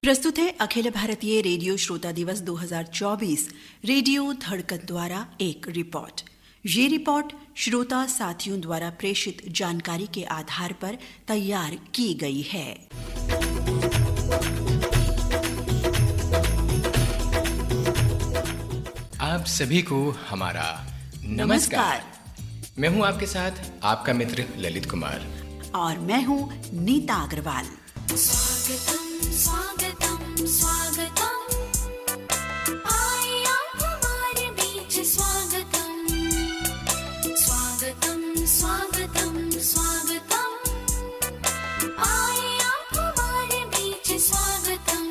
प्रस्तुत है अखिल भारतीय रेडियो श्रोता दिवस 2024 रेडियो धड़कन द्वारा एक रिपोर्ट। ये रिपोर्ट श्रोता साथियों द्वारा प्रेषित जानकारी के आधार पर तैयार की गई है। आप सभी को हमारा नमस्कार। मैं हूं आपके साथ आपका मित्र ललित कुमार और मैं हूं नीता अग्रवाल। स्वागतम स्वागतम स्वागतम, आए आप हमारे बीच। स्वागतम स्वागतम स्वागतम स्वागतम, आए आप हमारे बीच। स्वागतम।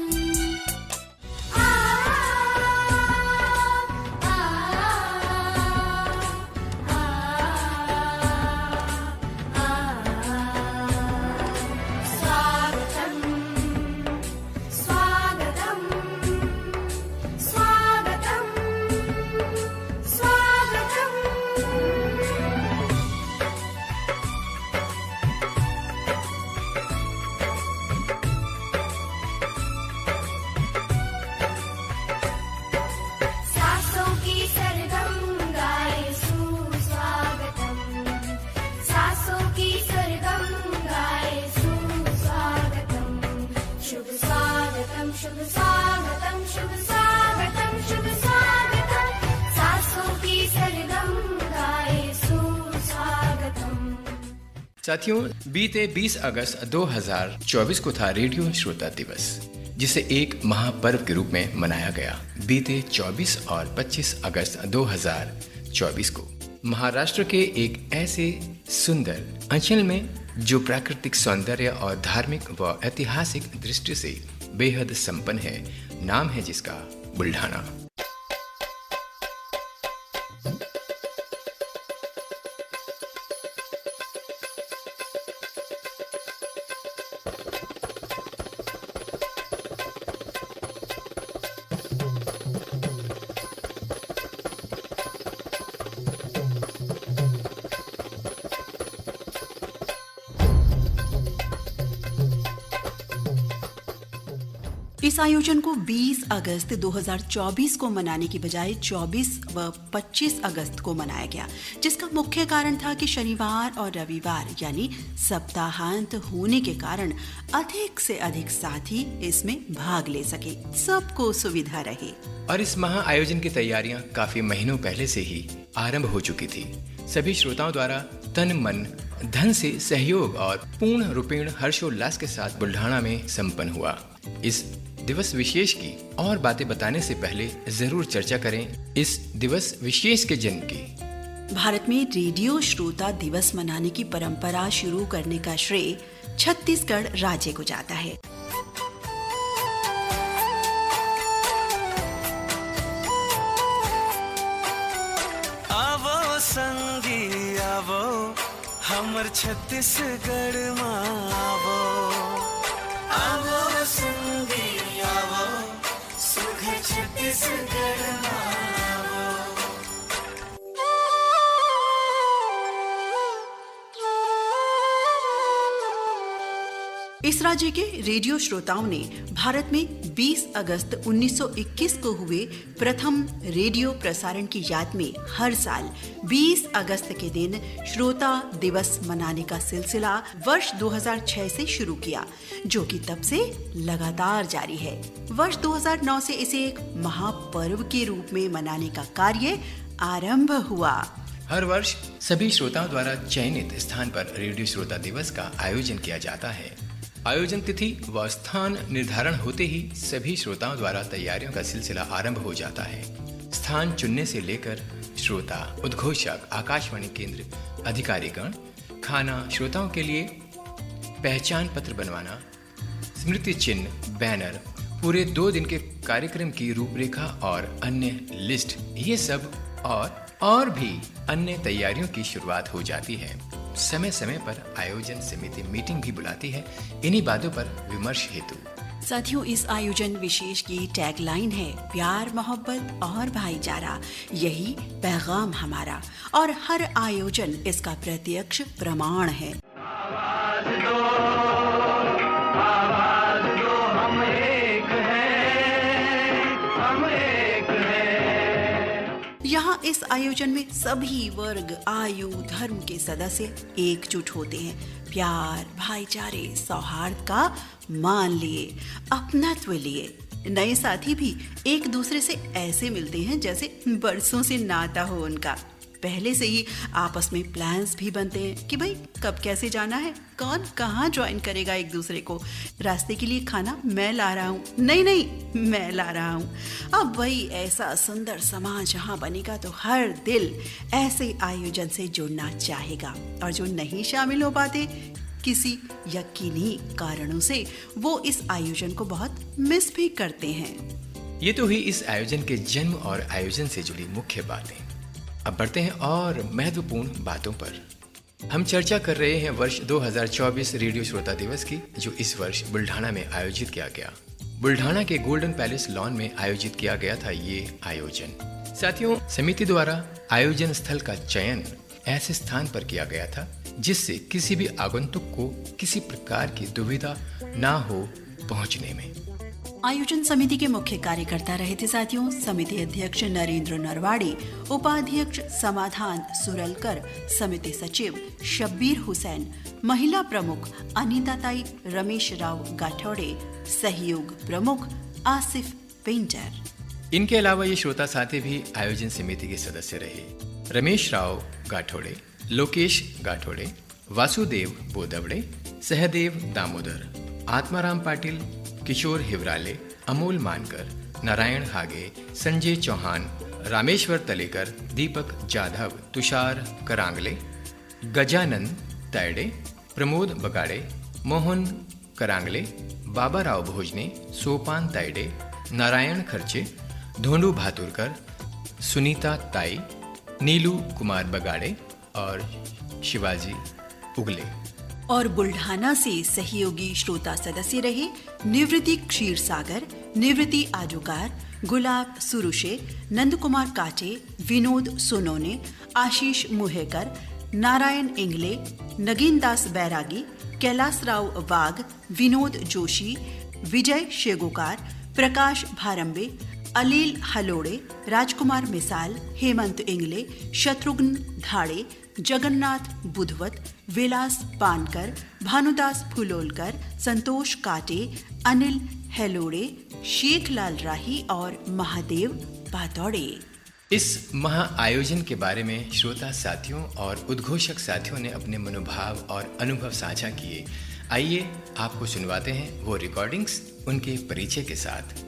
साथियों, बीते 20 अगस्त 2024 को था रेडियो श्रोता दिवस, जिसे एक महापर्व के रूप में मनाया गया। बीते 24 और 25 अगस्त 2024 को महाराष्ट्र के एक ऐसे सुंदर अंचल में जो प्राकृतिक सौंदर्य और धार्मिक व ऐतिहासिक दृष्टि से बेहद संपन्न है, नाम है जिसका बुल्ढाना। इस आयोजन को 20 अगस्त 2024 को मनाने की बजाय 24 व 25 अगस्त को मनाया गया, जिसका मुख्य कारण था कि शनिवार और रविवार यानी सप्ताहांत होने के कारण अधिक से अधिक साथी इसमें भाग ले सके, सबको सुविधा रहे। और इस महा आयोजन की तैयारियां काफी महीनों पहले से ही आरंभ हो चुकी थी। सभी श्रोताओं द्वारा तन मन धन से सहयोग और पूर्ण रूपेण हर्षोल्लास के साथ बुल्ढाना में संपन्न हुआ। इस दिवस विशेष की और बातें बताने से पहले जरूर चर्चा करें इस दिवस विशेष के जन्म की। भारत में रेडियो श्रोता दिवस मनाने की परंपरा शुरू करने का श्रेय छत्तीसगढ़ राज्य को जाता है। आवो संगी आवो हमर छत्तीसगढ़ मां आवो, आवो संगी आवो सुघर छत्तीसगढ़ मां आवो। इस राज्य के रेडियो श्रोताओं ने भारत में 20 अगस्त 1921 को हुए प्रथम रेडियो प्रसारण की याद में हर साल 20 अगस्त के दिन श्रोता दिवस मनाने का सिलसिला वर्ष 2006 से शुरू किया, जो कि तब से लगातार जारी है। वर्ष 2009 से इसे एक महापर्व के रूप में मनाने का कार्य आरंभ हुआ। हर वर्ष सभी श्रोताओं द्वारा चयनित स्थान पर रेडियो श्रोता दिवस का आयोजन किया जाता है। आयोजन तिथि व स्थान निर्धारण होते ही सभी श्रोताओं द्वारा तैयारियों का सिलसिला आरंभ हो जाता है। स्थान चुनने से लेकर श्रोता, उद्घोषक, आकाशवाणी केंद्र, अधिकारीगण, खाना, श्रोताओं के लिए पहचान पत्र बनवाना, स्मृति चिन्ह, बैनर, पूरे 2 दिन के कार्यक्रम की रूपरेखा और अन्य लिस्ट, ये सब और भी अन्य तैयारियों की शुरुआत हो जाती है। समय समय पर आयोजन समिति मीटिंग भी बुलाती है इन्हीं बातों पर विमर्श हेतु। साथियों, इस आयोजन विशेष की टैगलाइन है प्यार, मोहब्बत और भाईचारा, यही पैगाम हमारा, और हर आयोजन इसका प्रत्यक्ष प्रमाण है। यहाँ इस आयोजन में सभी वर्ग, आयु, धर्म के सदस्य एकजुट होते हैं, प्यार, भाईचारे, सौहार्द का मान लिए, अपनत्व लिए। नए साथी भी एक दूसरे से ऐसे मिलते हैं जैसे बरसों से नाता हो उनका। पहले से ही आपस में प्लान्स भी बनते हैं कि भाई कब कैसे जाना है, कौन कहाँ ज्वाइन करेगा एक दूसरे को। रास्ते के लिए खाना मैं ला रहा हूँ, नहीं मैं ला रहा हूँ। अब वही ऐसा सुंदर समाज जहाँ बनेगा तो हर दिल ऐसे आयोजन से जुड़ना चाहेगा, और जो नहीं शामिल हो पाते किसी यकीनी कारणों से, वो इस आयोजन को बहुत मिस भी करते हैं। ये तो हुई इस आयोजन के जन्म और आयोजन से जुड़ी मुख्य बातें। अब बढ़ते हैं और महत्वपूर्ण बातों पर। हम चर्चा कर रहे हैं वर्ष 2024 रेडियो श्रोता दिवस की, जो इस वर्ष बुल्ढाना में आयोजित किया गया। बुल्ढाना के गोल्डन पैलेस लॉन में आयोजित किया गया था ये आयोजन। साथियों, समिति द्वारा आयोजन स्थल का चयन ऐसे स्थान पर किया गया था जिससे किसी भी आगंतुक को किसी प्रकार की दुविधा ना हो पहुंचने में। आयोजन समिति के मुख्य कार्यकर्ता रहे थे साथियों समिति अध्यक्ष नरेंद्र नरवाड़ी, उपाध्यक्ष समाधान सुरलकर, समिति सचिव शब्बीर हुसैन, महिला प्रमुख अनीता ताई, रमेश राव गाठौड़े, सहयोग प्रमुख आसिफ पेंटर। इनके अलावा ये श्रोता साथी भी आयोजन समिति के सदस्य रहे। रमेश राव गाठौड़े, लोकेश गाठौड़े, वासुदेव बोदवड़े, सहदेव दामोदर, आत्माराम पाटिल, किशोर हिवराले, अमोल मानकर, नारायण हागे, संजय चौहान, रामेश्वर तलेकर, दीपक जाधव, तुषार करांगले, गजानंद तायडे, प्रमोद बगाड़े, मोहन करांगले, बाबा राव भोजने, सोपान तायडे, नारायण खर्चे, धोंडू भातुरकर, सुनीता ताई, नीलू कुमार बगाड़े और शिवाजी उगले। और बुल्ढाना से सहयोगी श्रोता सदस्य रहे निवृत्ति क्षीरसागर, निवृत्ति आजूकार, गुलाब सुरुशे, नंद कुमार काटे, विनोद सोनोने, आशीष मुहेकर, नारायण इंगले, नगीन दास बैरागी, कैलाश राव वाघ, विनोद जोशी, विजय शेगोकार, प्रकाश भारंबे, अलील हलोड़े, राजकुमार मिसाल, हेमंत इंगले, शत्रुघ्न धाड़े, जगन्नाथ बुधवत, विलास पानकर, भानुदास फुलोलकर, संतोष काटे, अनिल हेलोड़े, शेखलाल राही और महादेव पातौड़े। इस महा आयोजन के बारे में श्रोता साथियों और उद्घोषक साथियों ने अपने मनोभाव और अनुभव साझा किए। आइए आपको सुनवाते हैं वो रिकॉर्डिंग्स उनके परिचय के साथ।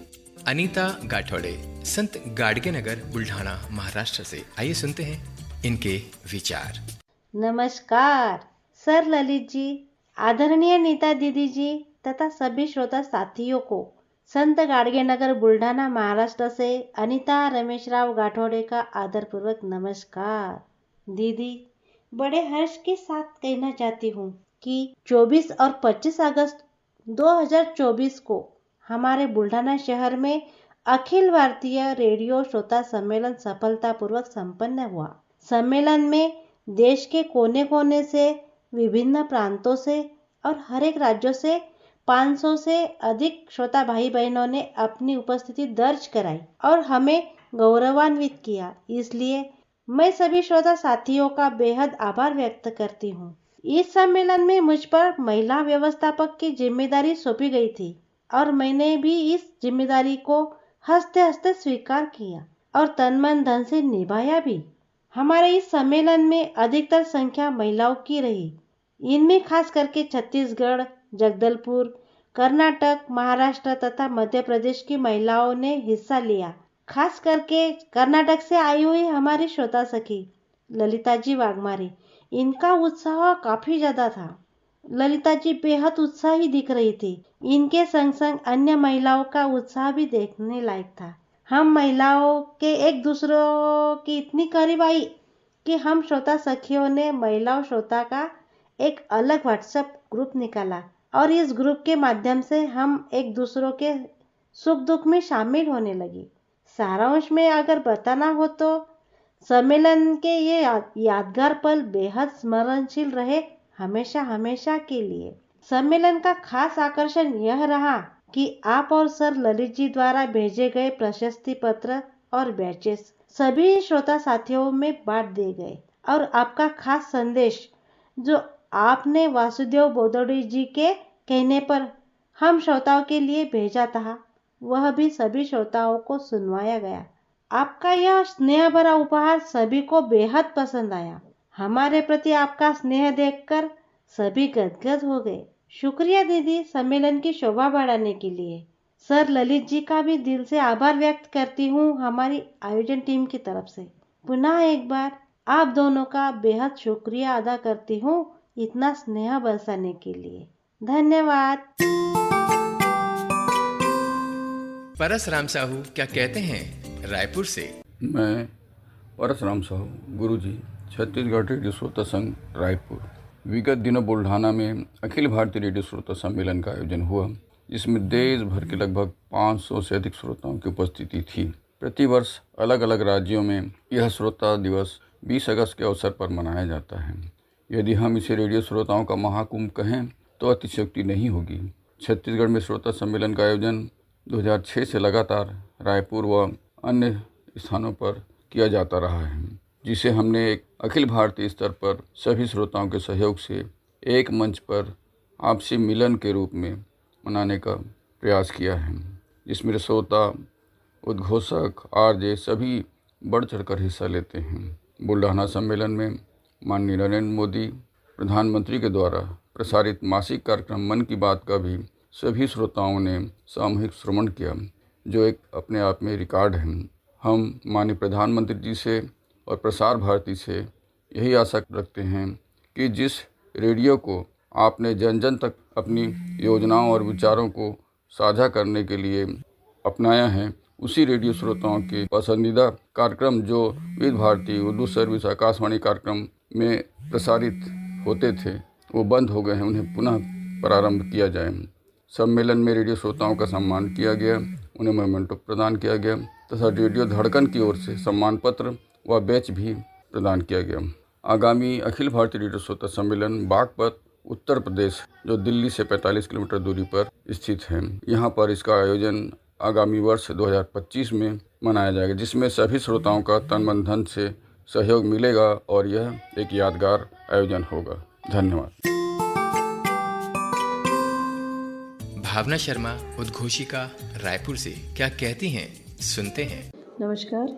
अनीता गाठौड़े, संत गाडगे नगर, बुल्ढाना, महाराष्ट्र से। आइए सुनते हैं इनके विचार। नमस्कार सर ललित जी, आदरणीय नीता दीदी जी तथा सभी श्रोता साथियों को संत गाडगे नगर बुल्ढाना महाराष्ट्र से अनीता रमेशराव गाठौड़े का आदरपूर्वक नमस्कार। दीदी, बड़े हर्ष के साथ कहना चाहती हूँ कि 24 और 25 अगस्त 2024 को हमारे बुल्ढाना शहर में अखिल भारतीय रेडियो श्रोता सम्मेलन सफलतापूर्वक संपन्न हुआ। सम्मेलन में देश के कोने कोने से, विभिन्न प्रांतों से और हर एक राज्यों से 500 से अधिक श्रोता भाई बहनों ने अपनी उपस्थिति दर्ज कराई और हमें गौरवान्वित किया। इसलिए मैं सभी श्रोता साथियों का बेहद आभार व्यक्त करती हूँ। इस सम्मेलन में मुझ पर महिला व्यवस्थापक की जिम्मेदारी सौंपी गई थी और मैंने भी इस जिम्मेदारी को हंसते हंसते स्वीकार किया और तन मन धन से निभाया भी। हमारे इस सम्मेलन में अधिकतर संख्या महिलाओं की रही। इनमें खास करके छत्तीसगढ़, जगदलपुर, कर्नाटक, महाराष्ट्र तथा मध्य प्रदेश की महिलाओं ने हिस्सा लिया। खास करके कर्नाटक से आई हुई हमारी श्रोता सखी ललिता जी वाघमारे, इनका उत्साह काफी ज्यादा था। ललिता जी बेहद उत्साही दिख रही थी। इनके संग संग अन्य महिलाओं का उत्साह भी देखने लायक था। हम महिलाओं के एक दूसरों की इतनी करीब आई कि हम श्रोता सखियों ने महिलाओं श्रोता का एक अलग व्हाट्सएप ग्रुप निकाला और इस ग्रुप के माध्यम से हम एक दूसरों के सुख दुख में शामिल होने लगी। सारांश में अगर बताना हो तो सम्मेलन के ये यादगार पल बेहद स्मरणशील रहे, हमेशा हमेशा के लिए। सम्मेलन का खास आकर्षण यह रहा कि आप और सर ललित जी द्वारा भेजे गए प्रशस्ति पत्र और बैचेस सभी श्रोता साथियों में बांट दिए गए और आपका खास संदेश जो आपने वासुदेव बोदोड़ी जी के कहने पर हम श्रोताओं के लिए भेजा था, वह भी सभी श्रोताओं को सुनवाया गया। आपका यह स्नेह भरा उपहार सभी को बेहद पसंद आया। हमारे प्रति आपका स्नेह देखकर सभी गदगद हो गए। शुक्रिया दीदी, सम्मेलन की शोभा बढ़ाने के लिए। सर ललित जी का भी दिल से आभार व्यक्त करती हूँ हमारी आयोजन टीम की तरफ से। पुनः एक बार आप दोनों का बेहद शुक्रिया अदा करती हूँ इतना स्नेह बरसाने के लिए। धन्यवाद। परसराम साहू क्या कहते हैं रायपुर से? मैं परसराम साहू, गुरुजी, छत्तीसगढ़ रेडियो श्रोता संघ रायपुर। विगत दिनों बुल्ढाना में अखिल भारतीय रेडियो श्रोता सम्मेलन का आयोजन हुआ, जिसमें देश भर के लगभग 500 से अधिक श्रोताओं की उपस्थिति थी। प्रतिवर्ष अलग अलग राज्यों में यह श्रोता दिवस 20 अगस्त के अवसर पर मनाया जाता है। यदि हम इसे रेडियो श्रोताओं का महाकुंभ कहें तो अतिशयोक्ति नहीं होगी। छत्तीसगढ़ में श्रोता सम्मेलन का आयोजन 2006 से लगातार रायपुर व अन्य स्थानों पर किया जाता रहा है, जिसे हमने एक अखिल भारतीय स्तर पर सभी श्रोताओं के सहयोग से एक मंच पर आपसी मिलन के रूप में मनाने का प्रयास किया है, जिसमें श्रोता, उद्घोषक, आरजे सभी बढ़ चढ़कर हिस्सा लेते हैं। बुल्ढाना सम्मेलन में माननीय नरेंद्र मोदी प्रधानमंत्री के द्वारा प्रसारित मासिक कार्यक्रम मन की बात का भी सभी श्रोताओं ने सामूहिक श्रवण किया, जो एक अपने आप में रिकॉर्ड है। हम माननीय प्रधानमंत्री जी से और प्रसार भारती से यही आशा रखते हैं कि जिस रेडियो को आपने जन जन तक अपनी योजनाओं और विचारों को साझा करने के लिए अपनाया है, उसी रेडियो श्रोताओं के पसंदीदा कार्यक्रम जो विविध भारती उर्दू सर्विस आकाशवाणी कार्यक्रम में प्रसारित होते थे वो बंद हो गए हैं, उन्हें पुनः प्रारंभ किया जाए। सम्मेलन में रेडियो श्रोताओं का सम्मान किया गया, उन्हें मोमेंटो प्रदान किया गया तथा रेडियो धड़कन की ओर से सम्मान पत्र व बैच भी प्रदान किया गया। आगामी अखिल भारतीय रेडियो श्रोता सम्मेलन बागपत, उत्तर प्रदेश, जो दिल्ली से 45 किलोमीटर दूरी पर स्थित है, यहाँ पर इसका आयोजन आगामी वर्ष 2025 में मनाया जाएगा, जिसमें सभी श्रोताओं का तन मन धन से सहयोग मिलेगा और यह एक यादगार आयोजन होगा। धन्यवाद। भावना शर्मा, उद्घोषिका, रायपुर से क्या कहती हैं, सुनते हैं। नमस्कार,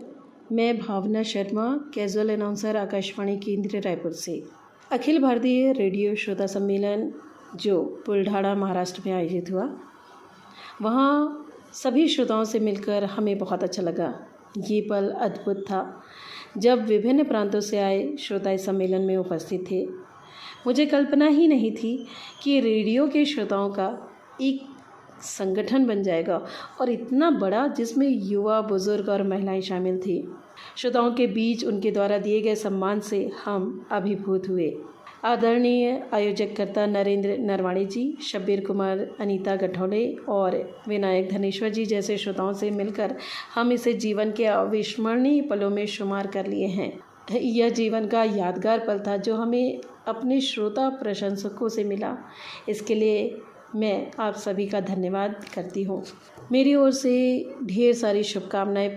मैं भावना शर्मा, कैजुअल अनाउंसर, आकाशवाणी केंद्र रायपुर से। अखिल भारतीय रेडियो श्रोता सम्मेलन जो बुल्ढाना महाराष्ट्र में आयोजित हुआ, वहाँ सभी श्रोताओं से मिलकर हमें बहुत अच्छा लगा। ये पल अद्भुत था जब विभिन्न प्रांतों से आए श्रोता इस सम्मेलन में उपस्थित थे। मुझे कल्पना ही नहीं थी कि रेडियो के श्रोताओं का एक संगठन बन जाएगा और इतना बड़ा, जिसमें युवा, बुजुर्ग और महिलाएं शामिल थी। श्रोताओं के बीच उनके द्वारा दिए गए सम्मान से हम अभिभूत हुए। आदरणीय आयोजककर्ता नरेंद्र नरवाणी जी, शब्बीर कुमार, अनीता गठौले और विनायक धनेश्वर जी जैसे श्रोताओं से मिलकर हम इसे जीवन के अविस्मरणीय पलों में शुमार कर लिए हैं। यह जीवन का यादगार पल था जो हमें अपने श्रोता प्रशंसकों से मिला। इसके लिए मैं आप सभी का धन्यवाद करती हूँ। मेरी ओर से ढेर सारी शुभकामनाएं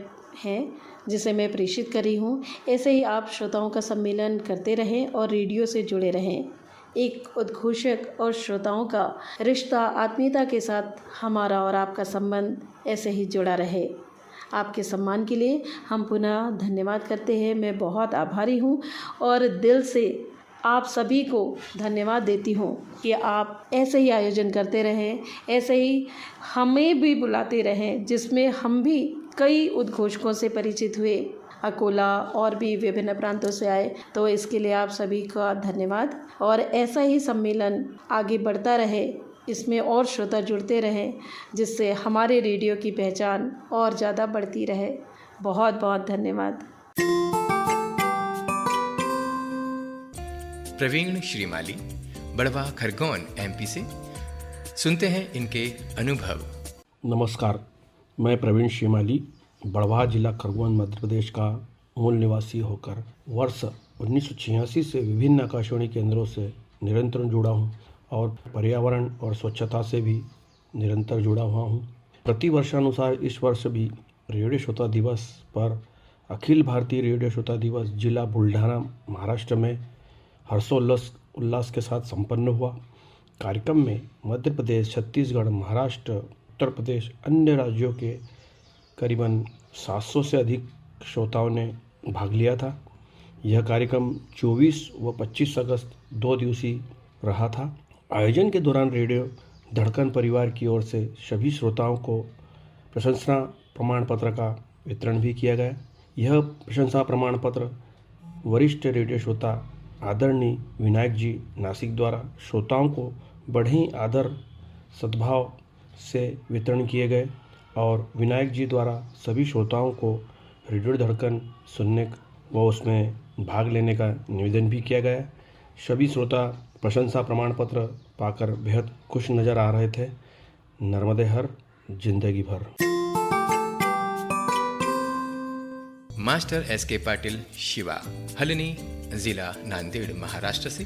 हैं जिसे मैं प्रेषित कर रही हूँ। ऐसे ही आप श्रोताओं का सम्मेलन करते रहें और रेडियो से जुड़े रहें। एक उद्घोषक और श्रोताओं का रिश्ता, आत्मीयता के साथ हमारा और आपका संबंध ऐसे ही जुड़ा रहे। आपके सम्मान के लिए हम पुनः धन्यवाद करते हैं। मैं बहुत आभारी हूँ और दिल से आप सभी को धन्यवाद देती हूँ कि आप ऐसे ही आयोजन करते रहें, ऐसे ही हमें भी बुलाते रहें, जिसमें हम भी कई उद्घोषकों से परिचित हुए, अकोला और भी विभिन्न प्रांतों से आए। तो इसके लिए आप सभी का धन्यवाद और ऐसा ही सम्मेलन आगे बढ़ता रहे, इसमें और श्रोता जुड़ते रहें, जिससे हमारे रेडियो की पहचान और ज़्यादा बढ़ती रहे। बहुत बहुत धन्यवाद। प्रवीण श्रीमाली, बड़वा खरगोन, एमपी से सुनते हैं इनके अनुभव। नमस्कार, मैं प्रवीण शिमाली बड़वाह जिला खरगोन मध्य प्रदेश का मूल निवासी होकर वर्ष 1986 से विभिन्न आकाशवाणी केंद्रों से निरंतर जुड़ा हूँ और पर्यावरण और स्वच्छता से भी निरंतर जुड़ा हुआ हूँ। प्रति वर्षानुसार इस वर्ष भी रेडियो श्रोता दिवस पर अखिल भारतीय रेडियो श्रोता दिवस जिला बुल्ढाना महाराष्ट्र में हर्षोल्लास के साथ संपन्न हुआ। कार्यक्रम में मध्य प्रदेश, छत्तीसगढ़, महाराष्ट्र, उत्तर प्रदेश, अन्य राज्यों के करीबन 700 से अधिक श्रोताओं ने भाग लिया था। यह कार्यक्रम 24 व 25 अगस्त 2 दिवसीय रहा था। आयोजन के दौरान रेडियो धड़कन परिवार की ओर से सभी श्रोताओं को प्रशंसा प्रमाण पत्र का वितरण भी किया गया। यह प्रशंसा प्रमाण पत्र वरिष्ठ रेडियो श्रोता आदरणीय विनायक जी नासिक द्वारा श्रोताओं को बड़े ही आदर सद्भाव से वितरण किए गए और विनायक जी द्वारा सभी श्रोताओं को रेडियो धड़कन सुनने व उसमें भाग लेने का निवेदन भी किया गया। सभी श्रोता प्रशंसा प्रमाण पत्र पाकर बेहद खुश नज़र आ रहे थे। नर्मदे हर, जिंदगी भर। Master S K. पाटिल शिवा, हलनी, जिला नांदेड़, महाराष्ट्र से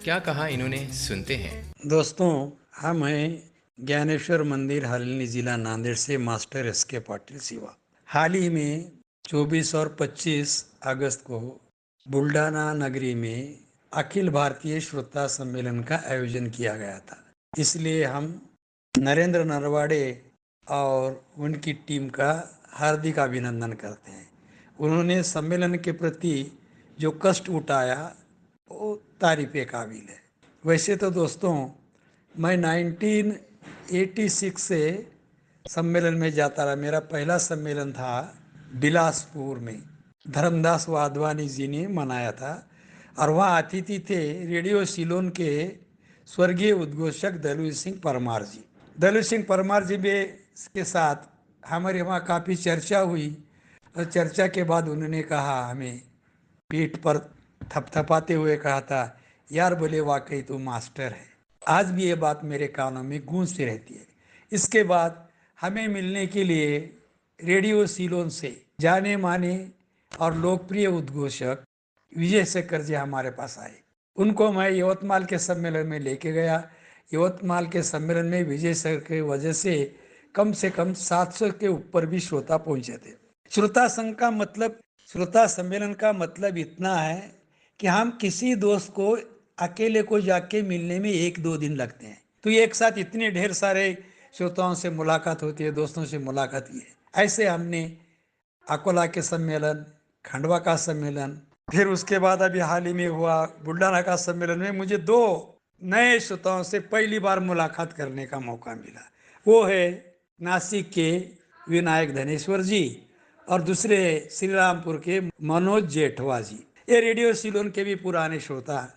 क्या कहा इन्होंने, सुनते हैं। दोस्तों, हम हैं ज्ञानेश्वर मंदिर, हलनी, जिला नांदेड़ से मास्टर एस.के. पाटिल शिवा। हाल ही में 24 और 25 अगस्त को बुल्ढाना नगरी में अखिल भारतीय श्रोता सम्मेलन का आयोजन किया गया था। इसलिए हम नरेंद्र नरवाड़े और उनकी टीम का हार्दिक अभिनंदन करते हैं। उन्होंने सम्मेलन के प्रति जो कष्ट उठाया वो तारीफ़ काबिल है। वैसे तो दोस्तों, मैं 1986 से सम्मेलन में जाता रहा। मेरा पहला सम्मेलन था बिलासपुर में, धर्मदास वाधवानी जी ने मनाया था और वहाँ अतिथि थे रेडियो सिलोन के स्वर्गीय उद्घोषक दलवीर सिंह परमार जी। दलवीर सिंह परमार जी के साथ हमारे वहाँ काफ़ी चर्चा हुई और चर्चा के बाद उन्होंने कहा, हमें पीठ पर थपथपाते हुए कहा था, यार बोले वाकई तो मास्टर है। आज भी ये बात मेरे कानों में गूंजती रहती है। इसके बाद हमें मिलने के लिए रेडियो सिलोन से जाने माने और लोकप्रिय उद्घोषक विजय शेखर जी हमारे पास आए। उनको मैं यवतमाल के सम्मेलन में लेके गया। यवतमाल के सम्मेलन में विजय शेखर की वजह से कम 700 के ऊपर भी श्रोता पहुंचे थे। श्रोता संघ का मतलब, श्रोता सम्मेलन का मतलब इतना है कि हम किसी दोस्त को अकेले को जाके मिलने में 1-2 दिन लगते हैं, तो एक साथ इतने ढेर सारे श्रोताओं से मुलाकात होती है, दोस्तों से मुलाकात की है। ऐसे हमने अकोला के सम्मेलन, खंडवा का सम्मेलन, फिर उसके बाद अभी हाल ही में हुआ बुल्ढाना का सम्मेलन में मुझे 2 नए श्रोताओं से पहली बार मुलाकात करने का मौका मिला। वो है नासिक के विनायक धनेश्वर जी और दूसरे श्रीरामपुर के मनोज जेठवा जी। ये रेडियो सिलोन के भी पुराने श्रोता।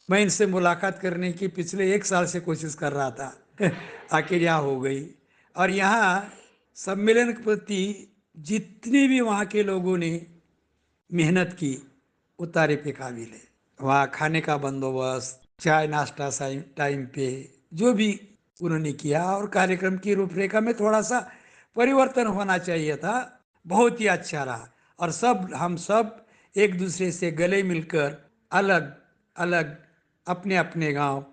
मैं इनसे मुलाकात करने की पिछले 1 साल से कोशिश कर रहा था, आखिर यहाँ हो गई। और यहाँ सम्मेलन के प्रति जितने भी वहाँ के लोगों ने मेहनत की वो तारीफ़ काबिल है। वहाँ खाने का बंदोबस्त, चाय नाश्ता टाइम पे जो भी उन्होंने किया, और कार्यक्रम की रूपरेखा में थोड़ा सा परिवर्तन होना चाहिए था, बहुत ही अच्छा रहा। और हम सब एक दूसरे से गले मिलकर अलग अलग अपने अपने गांव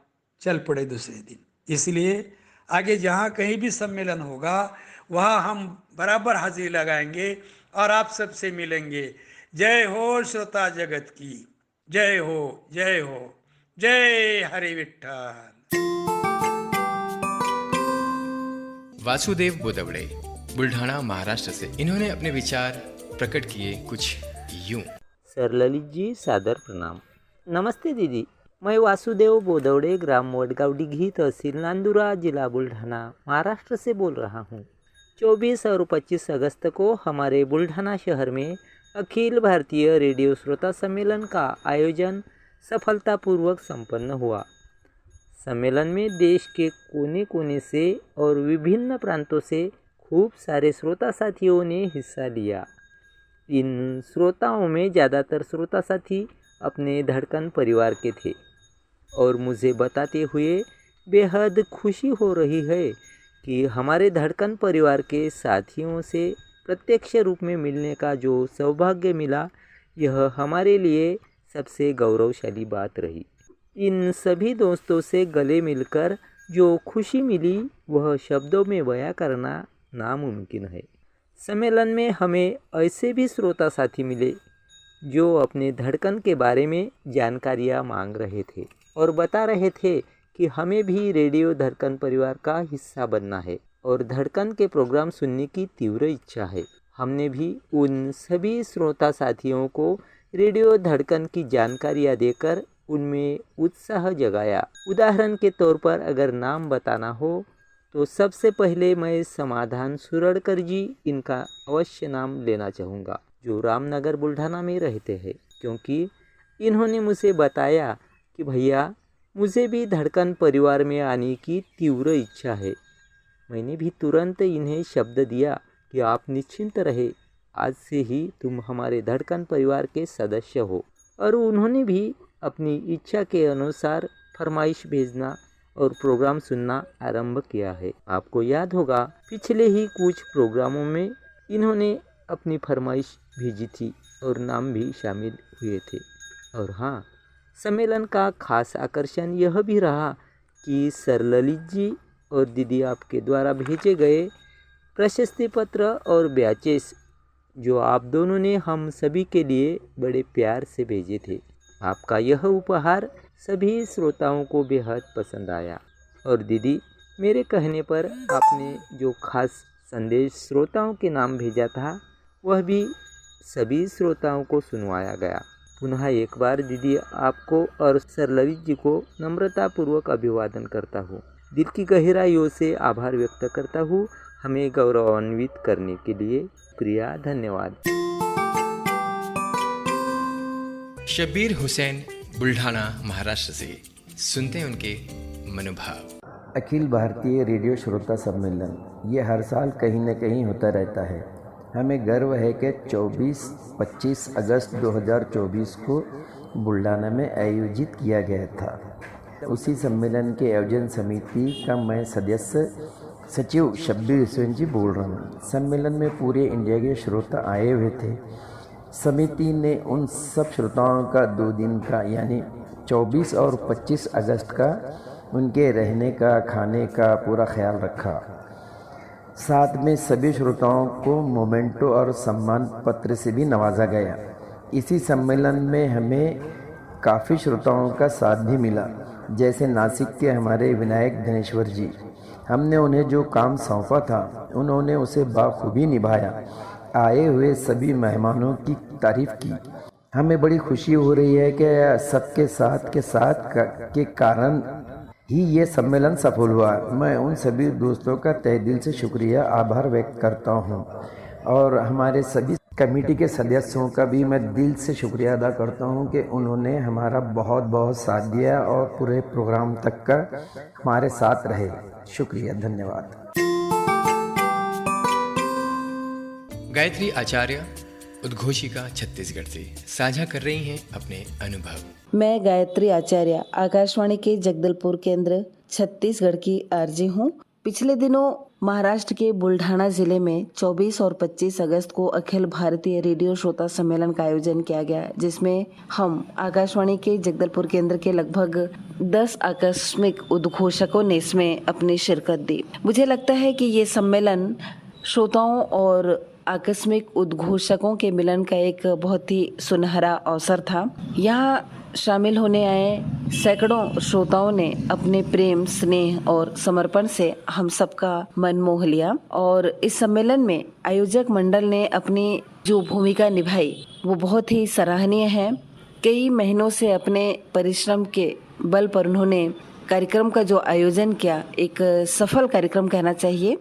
चल पड़े दूसरे दिन। इसलिए आगे जहां कहीं भी सम्मेलन होगा वहां हम बराबर हाजिरी लगाएंगे और आप सबसे मिलेंगे। जय हो श्रोता जगत की, जय हो, जय हो, जय हरि विठ्ठल। वासुदेव बोदवड़े, बुल्ढाना, महाराष्ट्र से इन्होंने अपने विचार प्रकट किए कुछ यूं। सर ललित जी, सादर प्रणाम। नमस्ते दीदी, मैं वासुदेव बोदवड़े, ग्राम वडगांव डिघी, तहसील नांदुरा, जिला बुल्ढाना, महाराष्ट्र से बोल रहा हूँ। 24 और 25 अगस्त को हमारे बुल्ढाना शहर में अखिल भारतीय रेडियो श्रोता सम्मेलन का आयोजन सफलतापूर्वक संपन्न हुआ। सम्मेलन में देश के कोने कोने से और विभिन्न प्रांतों से खूब सारे श्रोता साथियों ने हिस्सा लिया। इन श्रोताओं में ज़्यादातर श्रोता साथी अपने धड़कन परिवार के थे और मुझे बताते हुए बेहद खुशी हो रही है कि हमारे धड़कन परिवार के साथियों से प्रत्यक्ष रूप में मिलने का जो सौभाग्य मिला, यह हमारे लिए सबसे गौरवशाली बात रही। इन सभी दोस्तों से गले मिलकर जो खुशी मिली वह शब्दों में बयां करना नामुमकिन है। सम्मेलन में हमें ऐसे भी श्रोता साथी मिले जो अपने धड़कन के बारे में जानकारियाँ मांग रहे थे और बता रहे थे कि हमें भी रेडियो धड़कन परिवार का हिस्सा बनना है और धड़कन के प्रोग्राम सुनने की तीव्र इच्छा है। हमने भी उन सभी श्रोता साथियों को रेडियो धड़कन की जानकारियाँ देकर उनमें उत्साह जगाया। उदाहरण के तौर पर अगर नाम बताना हो तो सबसे पहले मैं समाधान सुरड़कर जी, इनका अवश्य नाम लेना चाहूँगा, जो रामनगर बुल्ढाना में रहते हैं, क्योंकि इन्होंने मुझे बताया कि भैया मुझे भी धड़कन परिवार में आने की तीव्र इच्छा है। मैंने भी तुरंत इन्हें शब्द दिया कि आप निश्चिंत रहे, आज से ही तुम हमारे धड़कन परिवार के सदस्य हो। और उन्होंने भी अपनी इच्छा के अनुसार फरमाइश भेजना और प्रोग्राम सुनना आरंभ किया है। आपको याद होगा पिछले ही कुछ प्रोग्रामों में इन्होंने अपनी फरमाइश भेजी थी और नाम भी शामिल हुए थे। और हाँ, सम्मेलन का खास आकर्षण यह भी रहा कि सर ललित जी और दीदी आपके द्वारा भेजे गए प्रशस्ति पत्र और बैचेस जो आप दोनों ने हम सभी के लिए बड़े प्यार से भेजे थे। आपका यह उपहार सभी श्रोताओं को बेहद पसंद आया। और दीदी, मेरे कहने पर आपने जो खास संदेश श्रोताओं के नाम भेजा था वह भी सभी श्रोताओं को सुनवाया गया। पुनः एक बार दीदी आपको और सर ललित जी को नम्रतापूर्वक अभिवादन करता हूँ। दिल की गहराइयों से आभार व्यक्त करता हूँ हमें गौरवान्वित करने के लिए। शुक्रिया, धन्यवाद। शब्बीर हुसैन, बुल्ढाना, महाराष्ट्र से, सुनते हैं उनके मनोभाव। अखिल भारतीय रेडियो श्रोता सम्मेलन ये हर साल कहीं न कहीं होता रहता है। हमें गर्व है कि 24-25 अगस्त 2024 को बुल्ढाना में आयोजित किया गया था। उसी सम्मेलन के आयोजन समिति का मैं सदस्य सचिव शब्बीर हुसैन जी बोल रहा हूँ। सम्मेलन में पूरे इंडिया के श्रोता आए हुए थे। समिति ने उन सब श्रोताओं का 2 दिन का यानी 24 और 25 अगस्त का उनके रहने का, खाने का पूरा ख्याल रखा। साथ में सभी श्रोताओं को मोमेंटो और सम्मान पत्र से भी नवाजा गया। इसी सम्मेलन में हमें काफ़ी श्रोताओं का साथ भी मिला, जैसे नासिक के हमारे विनायक धनेश्वर जी। हमने उन्हें जो काम सौंपा था उन्होंने उसे बाखूबी निभाया। आए हुए सभी मेहमानों की तारीफ की। हमें बड़ी खुशी हो रही है कि सबके साथ के कारण ही ये सम्मेलन सफल हुआ। मैं उन सभी दोस्तों का तहे दिल से शुक्रिया, आभार व्यक्त करता हूँ और हमारे सभी कमेटी के सदस्यों का भी मैं दिल से शुक्रिया अदा करता हूँ कि उन्होंने हमारा बहुत बहुत साथ दिया और पूरे प्रोग्राम तक का हमारे साथ रहे। शुक्रिया, धन्यवाद। गायत्री आचार्य, उद्घोषिका, छत्तीसगढ़ से साझा कर रही हैं अपने अनुभव। मैं गायत्री आचार्य, आकाशवाणी के जगदलपुर केंद्र छत्तीसगढ़ की आरजे हूँ। पिछले दिनों महाराष्ट्र के बुल्ढाना जिले में 24 और 25 अगस्त को अखिल भारतीय रेडियो श्रोता सम्मेलन का आयोजन किया गया, जिसमें हम आकाशवाणी के जगदलपुर केंद्र के लगभग 10 आकस्मिक उद्घोषकों ने इसमें अपनी शिरकत दी। मुझे लगता है कि ये सम्मेलन श्रोताओं और आकस्मिक उद्घोषकों के मिलन का एक बहुत ही सुनहरा अवसर था। यहाँ शामिल होने आए सैकड़ों श्रोताओं ने अपने प्रेम, स्नेह और समर्पण से हम सबका मन मोह लिया और इस सम्मेलन में आयोजक मंडल ने अपनी जो भूमिका निभाई वो बहुत ही सराहनीय है। कई महीनों से अपने परिश्रम के बल पर उन्होंने कार्यक्रम का जो आयोजन किया, एक सफल कार्यक्रम कहना चाहिए।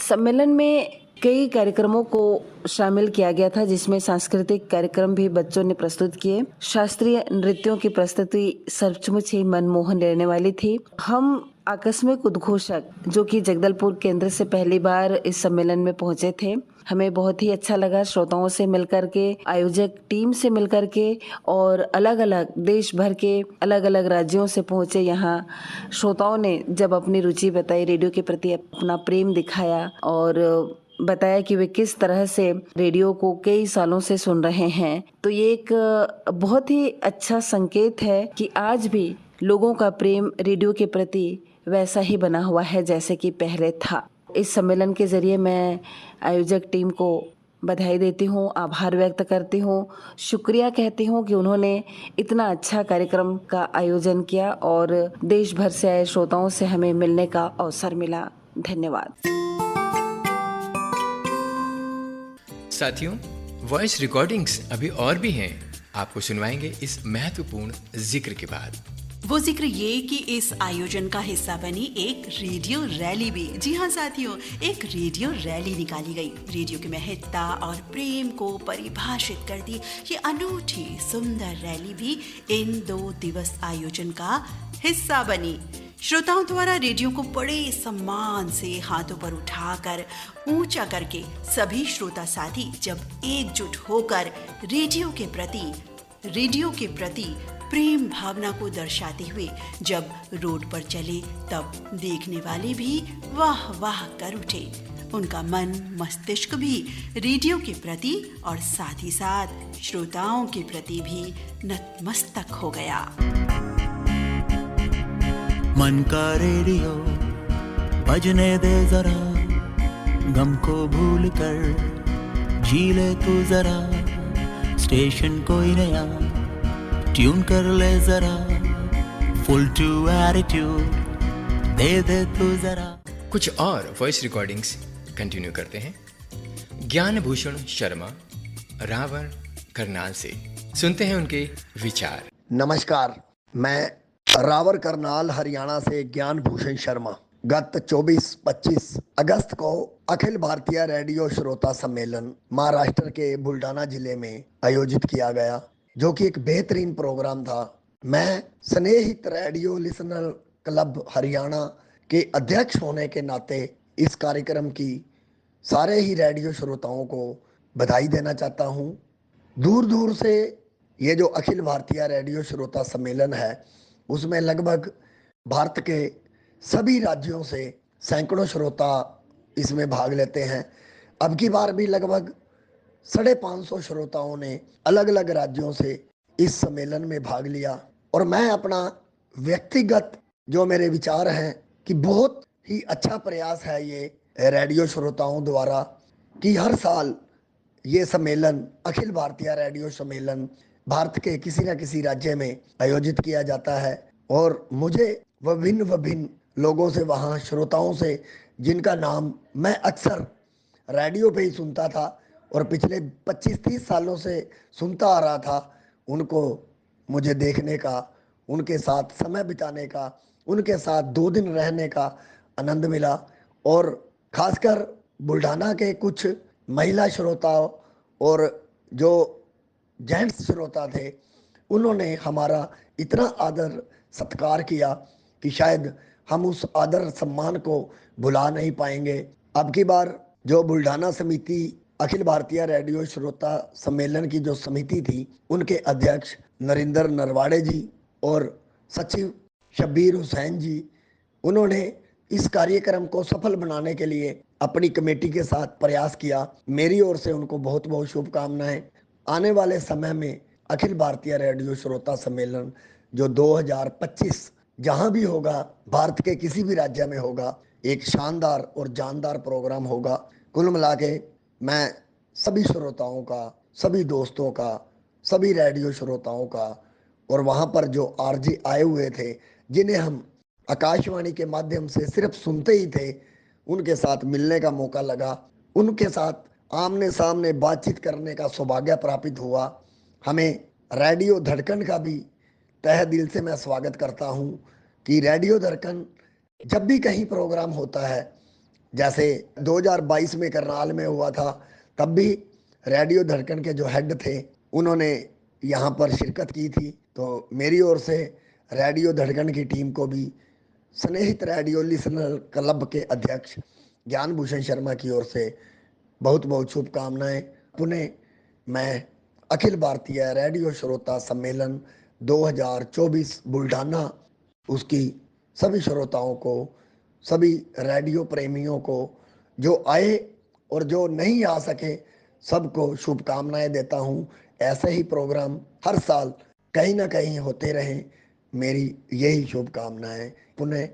सम्मेलन में कई कार्यक्रमों को शामिल किया गया था, जिसमें सांस्कृतिक कार्यक्रम भी बच्चों ने प्रस्तुत किए। शास्त्रीय नृत्यों की प्रस्तुति सचमुच ही मनमोहन लेने वाली थी। हम आकस्मिक उद्घोषक जो कि जगदलपुर केंद्र से पहली बार इस सम्मेलन में पहुंचे थे, हमें बहुत ही अच्छा लगा श्रोताओं से मिलकर के, आयोजक टीम से मिलकर के, और अलग अलग देश भर के अलग अलग राज्यों से पहुंचे यहाँ श्रोताओं ने जब अपनी रुचि बताई, रेडियो के प्रति अपना प्रेम दिखाया और बताया कि वे किस तरह से रेडियो को कई सालों से सुन रहे हैं, तो ये एक बहुत ही अच्छा संकेत है कि आज भी लोगों का प्रेम रेडियो के प्रति वैसा ही बना हुआ है जैसे कि पहले था। इस सम्मेलन के जरिए मैं आयोजक टीम को बधाई देती हूँ, आभार व्यक्त करती हूँ, शुक्रिया कहती हूँ कि उन्होंने इतना अच्छा कार्यक्रम का आयोजन किया और देश भर से आए श्रोताओं से हमें मिलने का अवसर मिला। धन्यवाद। साथियों, वॉइस रिकॉर्डिंग्स अभी और भी हैं, आपको सुनवाएंगे इस महत्वपूर्ण जिक्र के बाद। वो जिक्र ये कि इस आयोजन का हिस्सा बनी एक रेडियो रैली भी। जी हाँ साथियों, एक रेडियो रैली निकाली गई। रेडियो की महत्ता और प्रेम को परिभाषित कर दी ये अनूठी सुंदर रैली भी इन 2 दिवस आयोजन का हिस्सा बनी। श्रोताओं द्वारा रेडियो को बड़े सम्मान से हाथों पर उठाकर ऊंचा करके सभी श्रोता साथी जब एकजुट होकर रेडियो के प्रति प्रेम भावना को दर्शाते हुए जब रोड पर चले, तब देखने वाले भी वाह वाह कर उठे। उनका मन मस्तिष्क भी रेडियो के प्रति और साथ ही साथ श्रोताओं के प्रति भी नतमस्तक हो गया। मन का रेडियो बजने दे जरा, गम को भूल कर जी ले तू जरा, स्टेशन कोई नया ट्यून कर ले जरा, फुल टू एटीट्यूड दे तू जरा। कुछ और वॉइस रिकॉर्डिंग्स कंटिन्यू करते हैं। ज्ञान भूषण शर्मा रावण करनाल से, सुनते हैं उनके विचार। नमस्कार, मैं रावण करनाल हरियाणा से ज्ञान भूषण शर्मा। गत 24-25 अगस्त को अखिल भारतीय रेडियो श्रोता सम्मेलन महाराष्ट्र के बुल्ढाना जिले में आयोजित किया गया, जो कि एक बेहतरीन प्रोग्राम था। मैं स्नेहित रेडियो लिसनर क्लब हरियाणा के अध्यक्ष होने के नाते इस कार्यक्रम की सारे ही रेडियो श्रोताओं को बधाई देना चाहता हूँ। दूर दूर से ये जो अखिल भारतीय रेडियो श्रोता सम्मेलन है, उसमें लगभग भारत के सभी राज्यों से सैकड़ों श्रोता इसमें भाग लेते हैं। अब की बार भी लगभग 550 श्रोताओं ने अलग अलग राज्यों से इस सम्मेलन में भाग लिया। और मैं अपना व्यक्तिगत जो मेरे विचार हैं कि बहुत ही अच्छा प्रयास है ये रेडियो श्रोताओं द्वारा कि हर साल ये सम्मेलन, अखिल भारतीय रेडियो सम्मेलन भारत के किसी न किसी राज्य में आयोजित किया जाता है। और मुझे विभिन्न लोगों से, वहाँ श्रोताओं से, जिनका नाम मैं अक्सर रेडियो पे ही सुनता था और पिछले 25-30 सालों से सुनता आ रहा था, उनको मुझे देखने का, उनके साथ समय बिताने का, उनके साथ 2 दिन रहने का आनंद मिला। और खासकर बुल्ढाना के कुछ महिला श्रोता और जो जेंट्स श्रोता थे, उन्होंने हमारा इतना आदर सत्कार किया कि शायद हम उस आदर सम्मान को भुला नहीं पाएंगे। अब की बार जो बुल्ढाना समिति अखिल भारतीय रेडियो श्रोता सम्मेलन की जो समिति थी, उनके अध्यक्ष नरेंद्र नरवाड़े जी और सचिव शब्बीर हुसैन जी, उन्होंने इस कार्यक्रम को सफल बनाने के लिए अपनी कमेटी के साथ प्रयास किया। मेरी ओर से उनको बहुत बहुत शुभकामनाएं। आने वाले समय में अखिल भारतीय रेडियो श्रोता सम्मेलन जो 2025 जहां भी होगा, भारत के किसी भी राज्य में होगा, एक शानदार और जानदार प्रोग्राम होगा। कुल मिला के मैं सभी श्रोताओं का, सभी दोस्तों का, सभी रेडियो श्रोताओं का और वहां पर जो आरजे आए हुए थे, जिन्हें हम आकाशवाणी के माध्यम से सिर्फ सुनते ही थे, उनके साथ मिलने का मौका लगा, उनके साथ आमने सामने बातचीत करने का सौभाग्य प्राप्त हुआ। हमें रेडियो धड़कन का भी तहे दिल से मैं स्वागत करता हूं कि रेडियो धड़कन जब भी कहीं प्रोग्राम होता है, जैसे 2022 में करनाल में हुआ था, तब भी रेडियो धड़कन के जो हेड थे, उन्होंने यहाँ पर शिरकत की थी। तो मेरी ओर से रेडियो धड़कन की टीम को भी स्नेहित रेडियो लिसनर क्लब के अध्यक्ष ज्ञान भूषण शर्मा की ओर से बहुत बहुत शुभकामनाएं। पुनः मैं अखिल भारतीय रेडियो श्रोता सम्मेलन 2024 बुल्ढाना, उसकी सभी श्रोताओं को, सभी रेडियो प्रेमियों को, जो आए और जो नहीं आ सके, सबको शुभकामनाएं देता हूं। ऐसे ही प्रोग्राम हर साल कहीं ना कहीं होते रहें, मेरी यही शुभकामनाएं। पुनः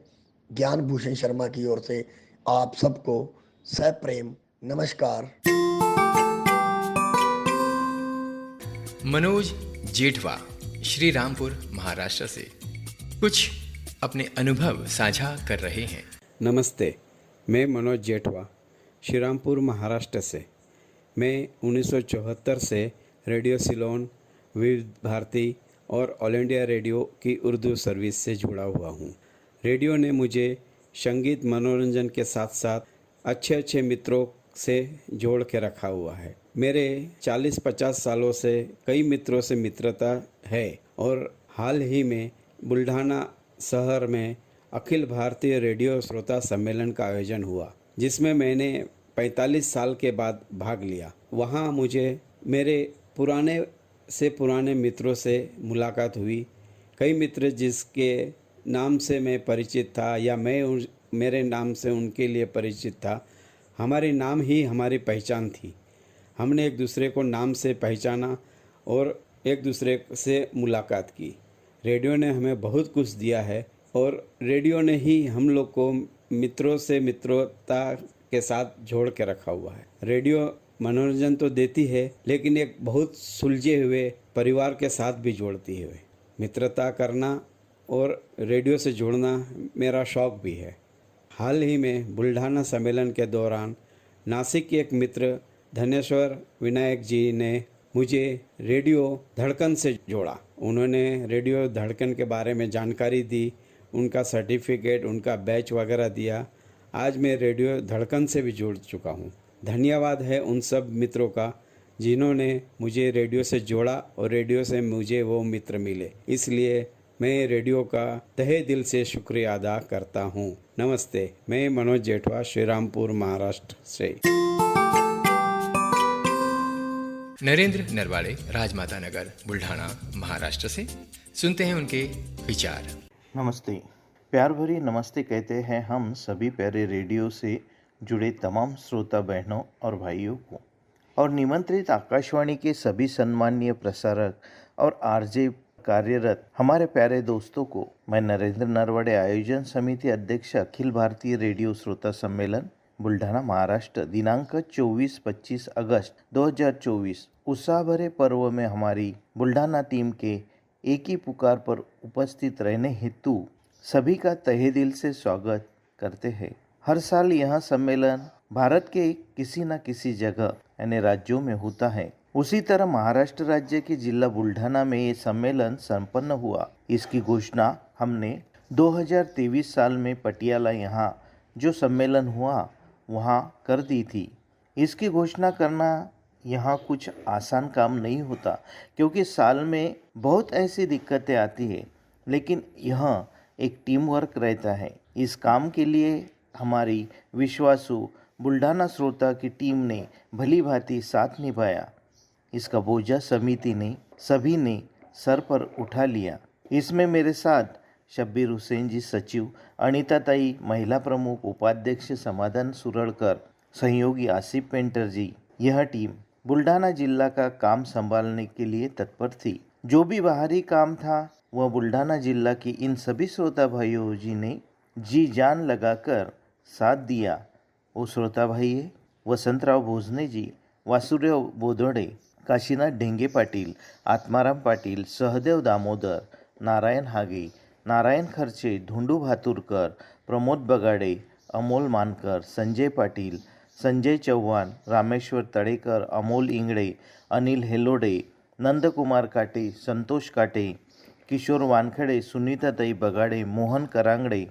ज्ञान भूषण शर्मा की ओर से आप सबको सप्रेम नमस्कार। मनोज जेठवा श्री रामपुर महाराष्ट्र से कुछ अपने अनुभव साझा कर रहे हैं। नमस्ते, मैं मनोज जेठवा श्रीरामपुर महाराष्ट्र से। मैं 1974 से रेडियो सिलोन, विविध भारती और ऑल इंडिया रेडियो की उर्दू सर्विस से जुड़ा हुआ हूँ। रेडियो ने मुझे संगीत मनोरंजन के साथ साथ अच्छे अच्छे मित्रों से जोड़ के रखा हुआ है। मेरे 40-50 सालों से कई मित्रों से मित्रता है और हाल ही में बुल्ढाना शहर में अखिल भारतीय रेडियो श्रोता सम्मेलन का आयोजन हुआ, जिसमें मैंने 45 साल के बाद भाग लिया। वहाँ मुझे मेरे पुराने मित्रों से मुलाकात हुई। कई मित्र जिसके नाम से मैं परिचित था या मेरे नाम से उनके लिए परिचित था, हमारे नाम ही हमारी पहचान थी। हमने एक दूसरे को नाम से पहचाना और एक दूसरे से मुलाकात की। रेडियो ने हमें बहुत कुछ दिया है और रेडियो ने ही हम लोग को मित्रों से मित्रता के साथ जोड़ के रखा हुआ है। रेडियो मनोरंजन तो देती है, लेकिन एक बहुत सुलझे हुए परिवार के साथ भी जोड़ती है। मित्रता करना और रेडियो से जुड़ना मेरा शौक़ भी है। हाल ही में बुल्ढाना सम्मेलन के दौरान नासिक के एक मित्र धनेश्वर विनायक जी ने मुझे रेडियो धड़कन से जोड़ा। उन्होंने रेडियो धड़कन के बारे में जानकारी दी, उनका सर्टिफिकेट, उनका बैच वगैरह दिया। आज मैं रेडियो धड़कन से भी जुड़ चुका हूँ। धन्यवाद है उन सब मित्रों का जिन्होंने मुझे रेडियो से जोड़ा और रेडियो से मुझे वो मित्र मिले। इसलिए मैं रेडियो का तहे दिल से शुक्रिया अदा करता हूँ। नमस्ते, मैं मनोज जेठवा श्रीरामपुर महाराष्ट्र से। नरेंद्र नरवाड़े राजमाता नगर बुल्ढाना महाराष्ट्र से सुनते हैं उनके विचार। नमस्ते, प्यार भरी नमस्ते कहते हैं हम सभी प्यारे रेडियो से जुड़े तमाम श्रोता बहनों और भाइयों को, और निमंत्रित आकाशवाणी के सभी सम्माननीय प्रसारक और आरजे कार्यरत हमारे प्यारे दोस्तों को। मैं नरेंद्र नरवाड़े, आयोजन समिति अध्यक्ष, अखिल भारतीय रेडियो श्रोता सम्मेलन बुल्ढाना महाराष्ट्र, दिनांक 24-25 अगस्त 2024 उत्साह भरे पर्व में हमारी बुल्ढाना टीम के एक ही पुकार पर उपस्थित रहने हेतु सभी का तहे दिल से स्वागत करते हैं। हर साल यह सम्मेलन भारत के किसी न किसी जगह यानी राज्यों में होता है। उसी तरह महाराष्ट्र राज्य के जिला बुल्ढाना में ये सम्मेलन संपन्न हुआ। इसकी घोषणा हमने 2023 साल में पटियाला यहाँ जो सम्मेलन हुआ वहाँ कर दी थी। इसकी घोषणा करना यहाँ कुछ आसान काम नहीं होता, क्योंकि साल में बहुत ऐसी दिक्कतें आती है, लेकिन यह एक टीम वर्क रहता है। इस काम के लिए हमारी विश्वासु बुल्ढाना श्रोता की टीम ने भली भांति साथ निभाया। इसका बोझा समिति ने सभी ने सर पर उठा लिया। इसमें मेरे साथ शब्बीर हुसैन जी सचिव, अनीता ताई महिला प्रमुख, उपाध्यक्ष समाधान सुरड़कर, सहयोगी आसिफ पेंटर जी। यह टीम बुल्ढाना जिला का काम संभालने के लिए तत्पर थी। जो भी बाहरी काम था वह बुल्ढाना जिला की इन सभी श्रोता भाइयों जी ने जी जान लगाकर साथ दिया। वो श्रोता भाई है वसंतराव भोजने जी, वासुदेव बोधोडे, काशीनाथ ढेंगे पाटील, आत्माराम पाटील, सहदेव दामोदर, नारायण हागे, नारायण खर्चे, धोंडू भातुरकर, प्रमोद बगाडे, अमोल मानकर, संजय पाटील, संजय चव्हाण, रामेश्वर तळेकर, अमोल इंगडे, अनिल हेलोडे, नंदकुमार काटे, संतोष काटे, किशोर वानखडे, सुनीताताई बगाडे, मोहन करांगडे,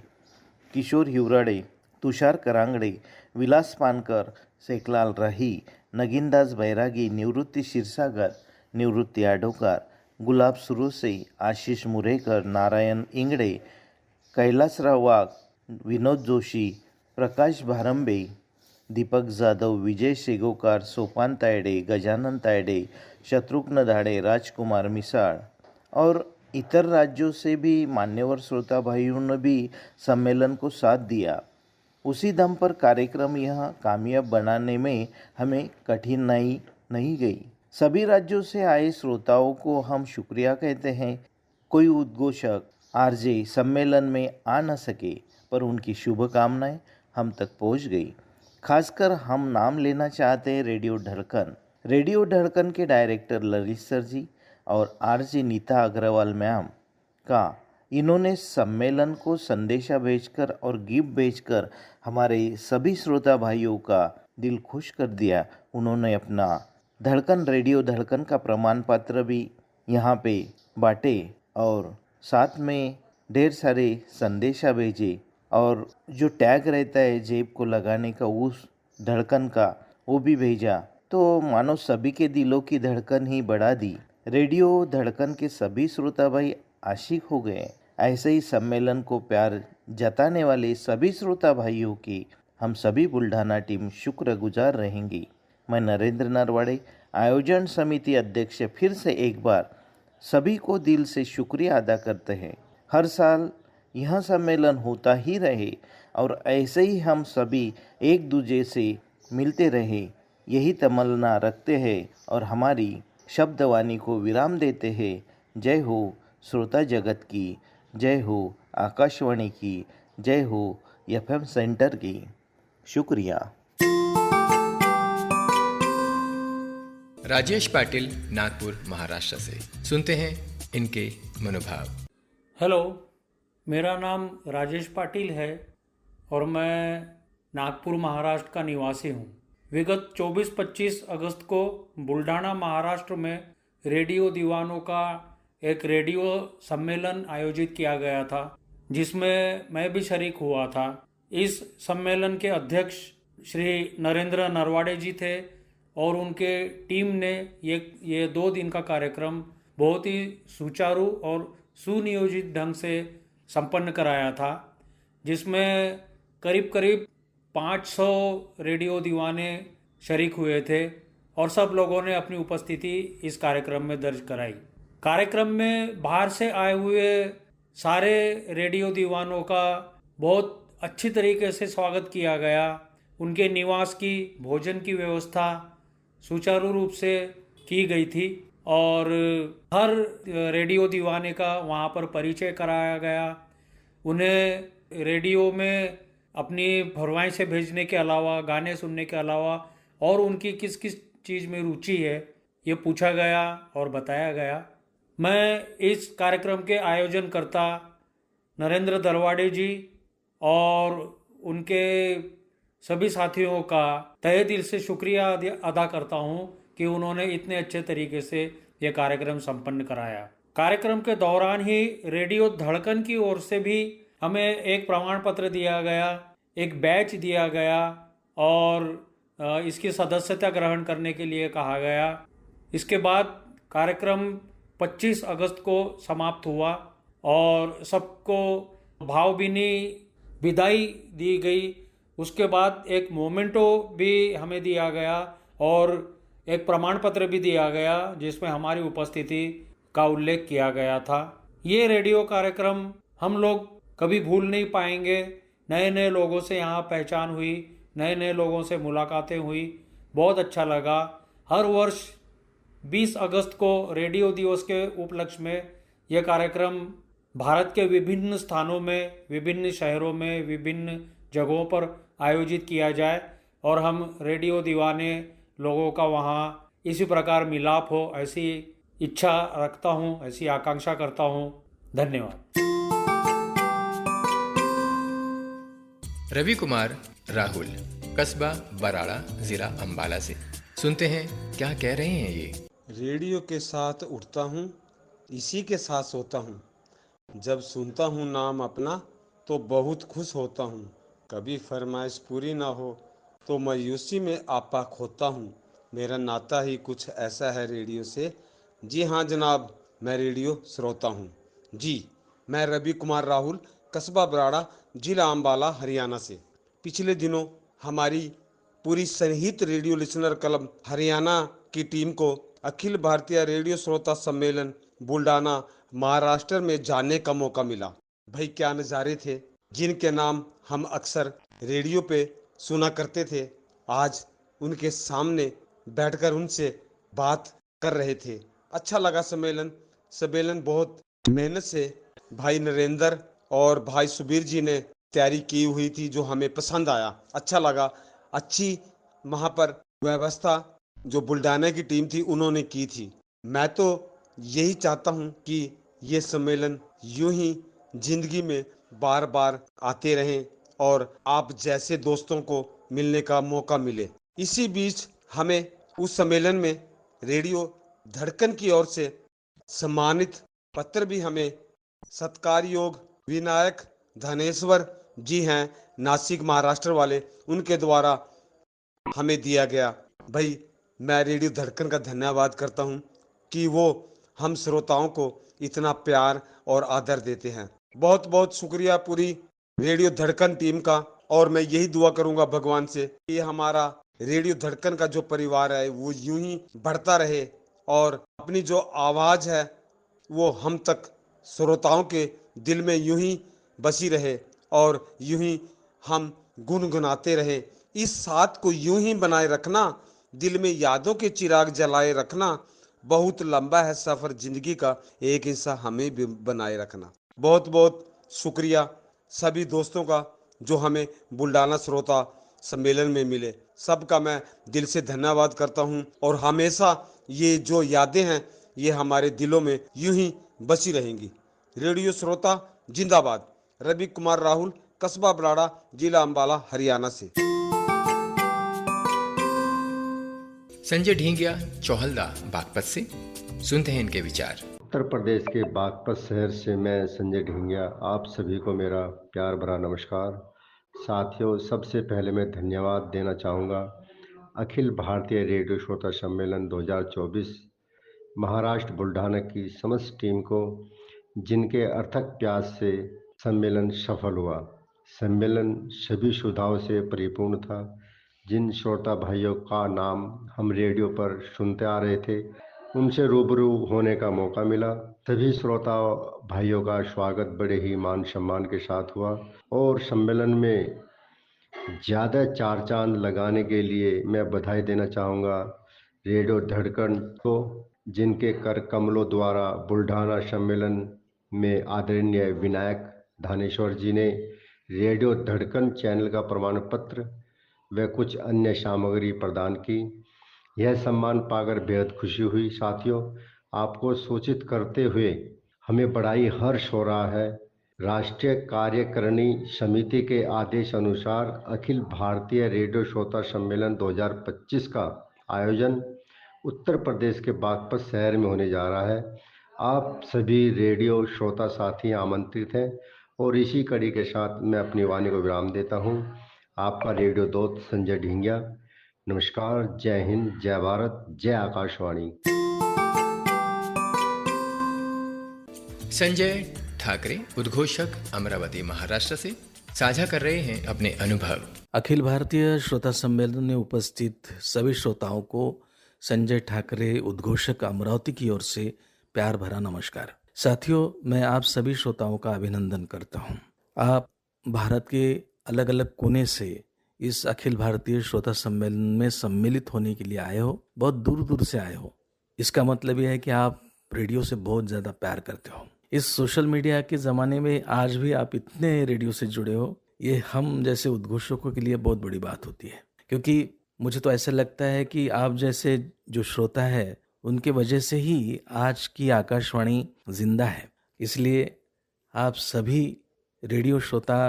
किशोर हिवराडे, तुषार करांगडे, विलास पानकर, शेखलाल राही, नगीनदास बैरागी, निवृत्ती क्षीरसागर, निवृत्ती आडोकार, गुलाब सुरोसे, आशिष मुरेकर, नारायण इंगडे, कैलासराव वाघ, विनोद जोशी, प्रकाश भारंबे, दीपक जाधव, विजय शेगोकार, सोपान तायडे, गजानन तायडे, शत्रुघ्न धाड़े, राजकुमार मिसाळ और इतर राज्यों से भी मान्यवर श्रोता भाइयों ने भी सम्मेलन को साथ दिया। उसी दम पर कार्यक्रम यह कामयाब बनाने में हमें कठिनाई नहीं गई। सभी राज्यों से आए श्रोताओं को हम शुक्रिया कहते हैं। कोई उद्घोषक आरजे सम्मेलन में आ न सके, पर उनकी शुभकामनाएं हम तक पहुंच गई। खासकर हम नाम लेना चाहते हैं रेडियो धड़कन के डायरेक्टर ललित सर जी और आरजे नीता अग्रवाल मैम का। इन्होंने सम्मेलन को संदेशा भेजकर और गिफ्ट भेजकर हमारे सभी श्रोता भाइयों का दिल खुश कर दिया। उन्होंने अपना रेडियो धड़कन का प्रमाण पत्र भी यहाँ पे बांटे और साथ में ढेर सारे संदेशा भेजे और जो टैग रहता है जेब को लगाने का उस धड़कन का, वो भी भेजा। तो मानो सभी के दिलों की धड़कन ही बढ़ा दी। रेडियो धड़कन के सभी श्रोता भाई आशिक हो गए। ऐसे ही सम्मेलन को प्यार जताने वाले सभी श्रोता भाइयों की हम सभी बुल्ढाना टीम शुक्रगुजार रहेंगी। मैं नरेंद्र नरवाड़े, आयोजन समिति अध्यक्ष, फिर से एक बार सभी को दिल से शुक्रिया अदा करते हैं। हर साल यह सम्मेलन होता ही रहे और ऐसे ही हम सभी एक दूसरे से मिलते रहे, यही तमन्ना रखते हैं और हमारी शब्दवाणी को विराम देते हैं। जय हो श्रोता जगत की, जय हो आकाशवाणी की, जय हो एफएम सेंटर की। शुक्रिया। राजेश पाटिल, नागपुर, महाराष्ट्र से। सुनते हैं इनके मनोभाव। हेलो, मेरा नाम राजेश पाटिल है और मैं नागपुर, महाराष्ट्र का निवासी हूँ। विगत 24-25 अगस्त को बुल्ढाना, महाराष्ट्र में रेडियो दीवानों का एक रेडियो सम्मेलन आयोजित किया गया था, जिसमें मैं भी शरीक हुआ था। इस सम्मेलन के अध्यक्ष श्री नरेंद्र नरवाड़े जी थे और उनके टीम ने ये 2 दिन का कार्यक्रम बहुत ही सुचारू और सुनियोजित ढंग से संपन्न कराया था, जिसमें करीब 500 रेडियो दीवाने शरीक हुए थे और सब लोगों ने अपनी उपस्थिति इस कार्यक्रम में दर्ज कराई। कार्यक्रम में बाहर से आए हुए सारे रेडियो दीवानों का बहुत अच्छी तरीके से स्वागत किया गया। उनके निवास की, भोजन की व्यवस्था सुचारू रूप से की गई थी और हर रेडियो दीवाने का वहाँ पर परिचय कराया गया। उन्हें रेडियो में अपनी फरमाइशें भेजने के अलावा, गाने सुनने के अलावा और उनकी किस किस चीज़ में रुचि है, ये पूछा गया और बताया गया। मैं इस कार्यक्रम के आयोजनकर्ता नरेंद्र दरवाड़े जी और उनके सभी साथियों का तहे दिल से शुक्रिया अदा करता हूँ कि उन्होंने इतने अच्छे तरीके से ये कार्यक्रम संपन्न कराया। कार्यक्रम के दौरान ही रेडियो धड़कन की ओर से भी हमें एक प्रमाण पत्र दिया गया, एक बैच दिया गया और इसकी सदस्यता ग्रहण करने के लिए कहा गया। इसके बाद कार्यक्रम 25 अगस्त को समाप्त हुआ और सबको भावभीनी विदाई दी गई। उसके बाद एक मोमेंटो भी हमें दिया गया और एक प्रमाण पत्र भी दिया गया जिसमें हमारी उपस्थिति का उल्लेख किया गया था। ये रेडियो कार्यक्रम हम लोग कभी भूल नहीं पाएंगे। नए नए लोगों से यहाँ पहचान हुई, नए नए लोगों से मुलाकातें हुई, बहुत अच्छा लगा। हर वर्ष 20 अगस्त को रेडियो दिवस के उपलक्ष्य में यह कार्यक्रम भारत के विभिन्न स्थानों में, विभिन्न शहरों में, विभिन्न जगहों पर आयोजित किया जाए और हम रेडियो दीवाने लोगों का वहाँ इसी प्रकार मिलाप हो, ऐसी इच्छा रखता हूँ, ऐसी आकांक्षा करता हूँ। धन्यवाद। रवि कुमार राहुल, कस्बा बराड़ा, जिला अंबाला से। सुनते हैं क्या कह रहे हैं ये। रेडियो के साथ उठता हूँ, इसी के साथ सोता हूँ। जब सुनता हूँ नाम अपना तो बहुत खुश होता हूँ। कभी फरमाइश पूरी ना हो तो मायूसी में आपा खोता हूँ। मेरा नाता ही कुछ ऐसा है रेडियो से। जी हाँ जनाब, मैं रेडियो श्रोता हूँ। जी, मैं रवि कुमार राहुल, कस्बा बराड़ा, जिला अंबाला, हरियाणा से। पिछले दिनों हमारी पूरी संहित रेडियो लिसनर क्लब हरियाणा की टीम को अखिल भारतीय रेडियो श्रोता सम्मेलन बुल्डाना महाराष्ट्र में जाने का मौका मिला। भाई क्या नज़ारे थे, जिनके नाम हम अक्सर रेडियो पे सुना करते थे, आज उनके सामने बैठकर उनसे बात कर रहे थे। अच्छा लगा सम्मेलन बहुत मेहनत से भाई नरेंद्र और भाई सुबीर जी ने तैयारी की हुई थी, जो हमें पसंद आया, अच्छा लगा। अच्छी वहाँ पर व्यवस्था जो बुल्डाना की टीम थी उन्होंने की थी। मैं तो यही चाहता हूँ कि ये सम्मेलन यूं ही जिंदगी में बार बार आते रहें और आप जैसे दोस्तों को मिलने का मौका मिले। इसी बीच हमें उस सम्मेलन में रेडियो धड़कन की ओर से सम्मानित पत्र भी हमें सत्कार योग विनायक धनेश्वर जी हैं नासिक महाराष्ट्र वाले, उनके द्वारा हमें दिया गया। भाई मैं रेडियो धड़कन का धन्यवाद करता हूं कि वो हम श्रोताओं को इतना प्यार और आदर देते हैं। बहुत बहुत शुक्रिया पूरी रेडियो धड़कन टीम का, और मैं यही दुआ करूंगा भगवान से कि हमारा रेडियो धड़कन का जो परिवार है वो यूं ही बढ़ता रहे और अपनी जो आवाज़ है वो हम तक श्रोताओं के दिल में यूं ही बसी रहे और यूं ही हम गुनगुनाते रहें। इस साथ को यूं ही बनाए रखना, दिल में यादों के चिराग जलाए रखना। बहुत लंबा है सफ़र जिंदगी का, एक हिस्सा हमें भी बनाए रखना। बहुत बहुत शुक्रिया सभी दोस्तों का जो हमें बुल्डाना श्रोता सम्मेलन में मिले। सबका मैं दिल से धन्यवाद करता हूं और हमेशा ये जो यादें हैं ये हमारे दिलों में यूं ही बसी रहेंगी। रेडियो श्रोता जिंदाबाद। रवि कुमार राहुल, कस्बा बराड़ा, जिला अंबाला, हरियाणा से। संजय ढींगिया चौहलदा बागपत से, सुनते हैं इनके विचार। उत्तर प्रदेश के बागपत शहर से मैं संजय ढींगिया आप सभी को मेरा प्यार भरा नमस्कार। साथियों, सबसे पहले मैं धन्यवाद देना चाहूँगा अखिल भारतीय रेडियो श्रोता सम्मेलन 2024 महाराष्ट्र बुल्ढाना की समस्त टीम को, जिनके अथक प्रयास से सम्मेलन सफल हुआ। सम्मेलन सभी सुविधाओं से परिपूर्ण था। जिन श्रोता भाइयों का नाम हम रेडियो पर सुनते आ रहे थे उनसे रूबरू होने का मौका मिला। सभी श्रोता भाइयों का स्वागत बड़े ही मान सम्मान के साथ हुआ और सम्मेलन में ज़्यादा चार चांद लगाने के लिए मैं बधाई देना चाहूँगा रेडियो धड़कन को, जिनके कर कमलों द्वारा बुल्ढाना सम्मेलन में आदरणीय विनायक धानेश्वर जी ने रेडियो धड़कन चैनल का प्रमाण पत्र व कुछ अन्य सामग्री प्रदान की। यह सम्मान पाकर बेहद खुशी हुई। साथियों, आपको सूचित करते हुए हमें बड़ा ही हर्ष हो रहा है। राष्ट्रीय कार्यकारिणी समिति के आदेश अनुसार अखिल भारतीय रेडियो श्रोता सम्मेलन 2025 का आयोजन उत्तर प्रदेश के बागपत शहर में होने जा रहा है। आप सभी रेडियो श्रोता साथी आमंत्रित हैं और इसी कड़ी के साथ मैं अपनी वाणी को विराम देता हूं। आपका रेडियो दोस्त संजय ढींगिया। नमस्कार, जय हिंद, जय भारत, जय आकाशवाणी। संजय ठाकरे, उद्घोषक, अमरावती, महाराष्ट्र से साझा कर रहे हैं अपने अनुभव। अखिल भारतीय श्रोता सम्मेलन में उपस्थित सभी श्रोताओं को संजय ठाकरे, उद्घोषक, अमरावती की ओर से प्यार भरा नमस्कार। साथियों, मैं आप सभी श्रोताओं का अभिनंदन करता हूं। आप भारत के अलग अलग कोने से इस अखिल भारतीय श्रोता सम्मेलन में सम्मिलित होने के लिए आए हो, बहुत दूर दूर से आए हो। इसका मतलब यह है कि आप रेडियो से बहुत ज़्यादा प्यार करते हो। इस सोशल मीडिया के ज़माने में आज भी आप इतने रेडियो से जुड़े हो, ये हम जैसे उद्घोषकों के लिए बहुत बड़ी बात होती है, क्योंकि मुझे तो ऐसा लगता है कि आप जैसे जो श्रोता है उनके वजह से ही आज की आकाशवाणी जिंदा है। इसलिए आप सभी रेडियो श्रोता